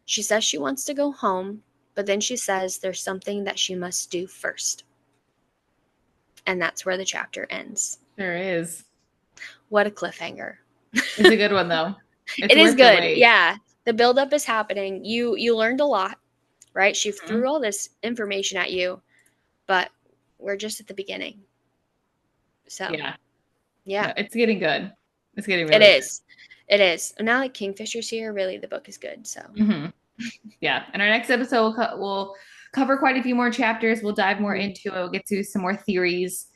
She says she wants to go home, but then she says there's something that she must do first. And that's where the chapter ends. Sure is. What a cliffhanger. It's a good one though. It's It is worth the good. wait. Yeah. The buildup is happening. You learned a lot, right? She Mm-hmm. threw all this information at you, but we're just at the beginning. So, Yeah. yeah, No, it's getting good. It's getting it really good. is. It is. And now that Kingfisher's here, really, the book is good. So, Mm-hmm. Yeah. And our next episode will cover quite a few more chapters. We'll dive more mhm. into it. We'll get to some more theories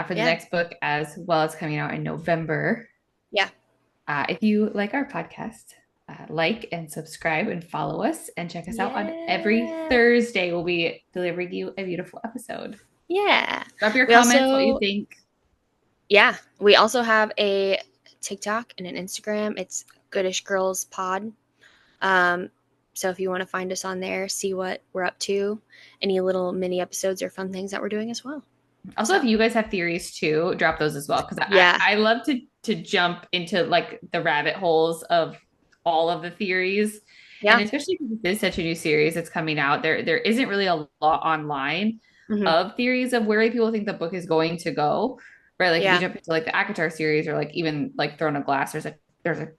for the Yeah, next book as well as coming out in November. yeah, If you like our podcast, like and subscribe and follow us and check us out on every yeah, Thursday. We'll be delivering you a beautiful episode. yeah. Drop your We comments, what you also, think. yeah, we also have a TikTok and an Instagram. It's Goodish Girls Pod. Um, so if you want to find us on there, see what we're up to, any little mini episodes or fun things that we're doing as well. Also, if So, you guys have theories too, drop those as well. Because yeah, I love to jump into like the rabbit holes of all of the theories. And yeah, especially because this is such a new series that's coming out, there isn't really a lot online hmm, of theories of where people think the book is going to go. Right. Like if you yeah, jump into like the Akatar series or like even like Throne of Glass, there's a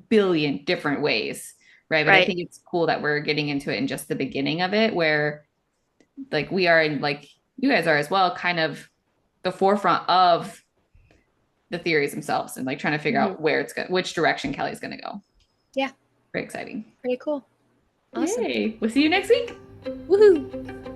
billion different ways. Right. But I right, think it's cool that we're getting into it in just the beginning of it where like we are in, like you guys are as well, kind of the forefront of the theories themselves and like trying to figure Mhm. out where it's going, which direction Kelly's going to go. Yeah, Very exciting. pretty cool. Awesome. Yay. We'll see you next week. Woohoo!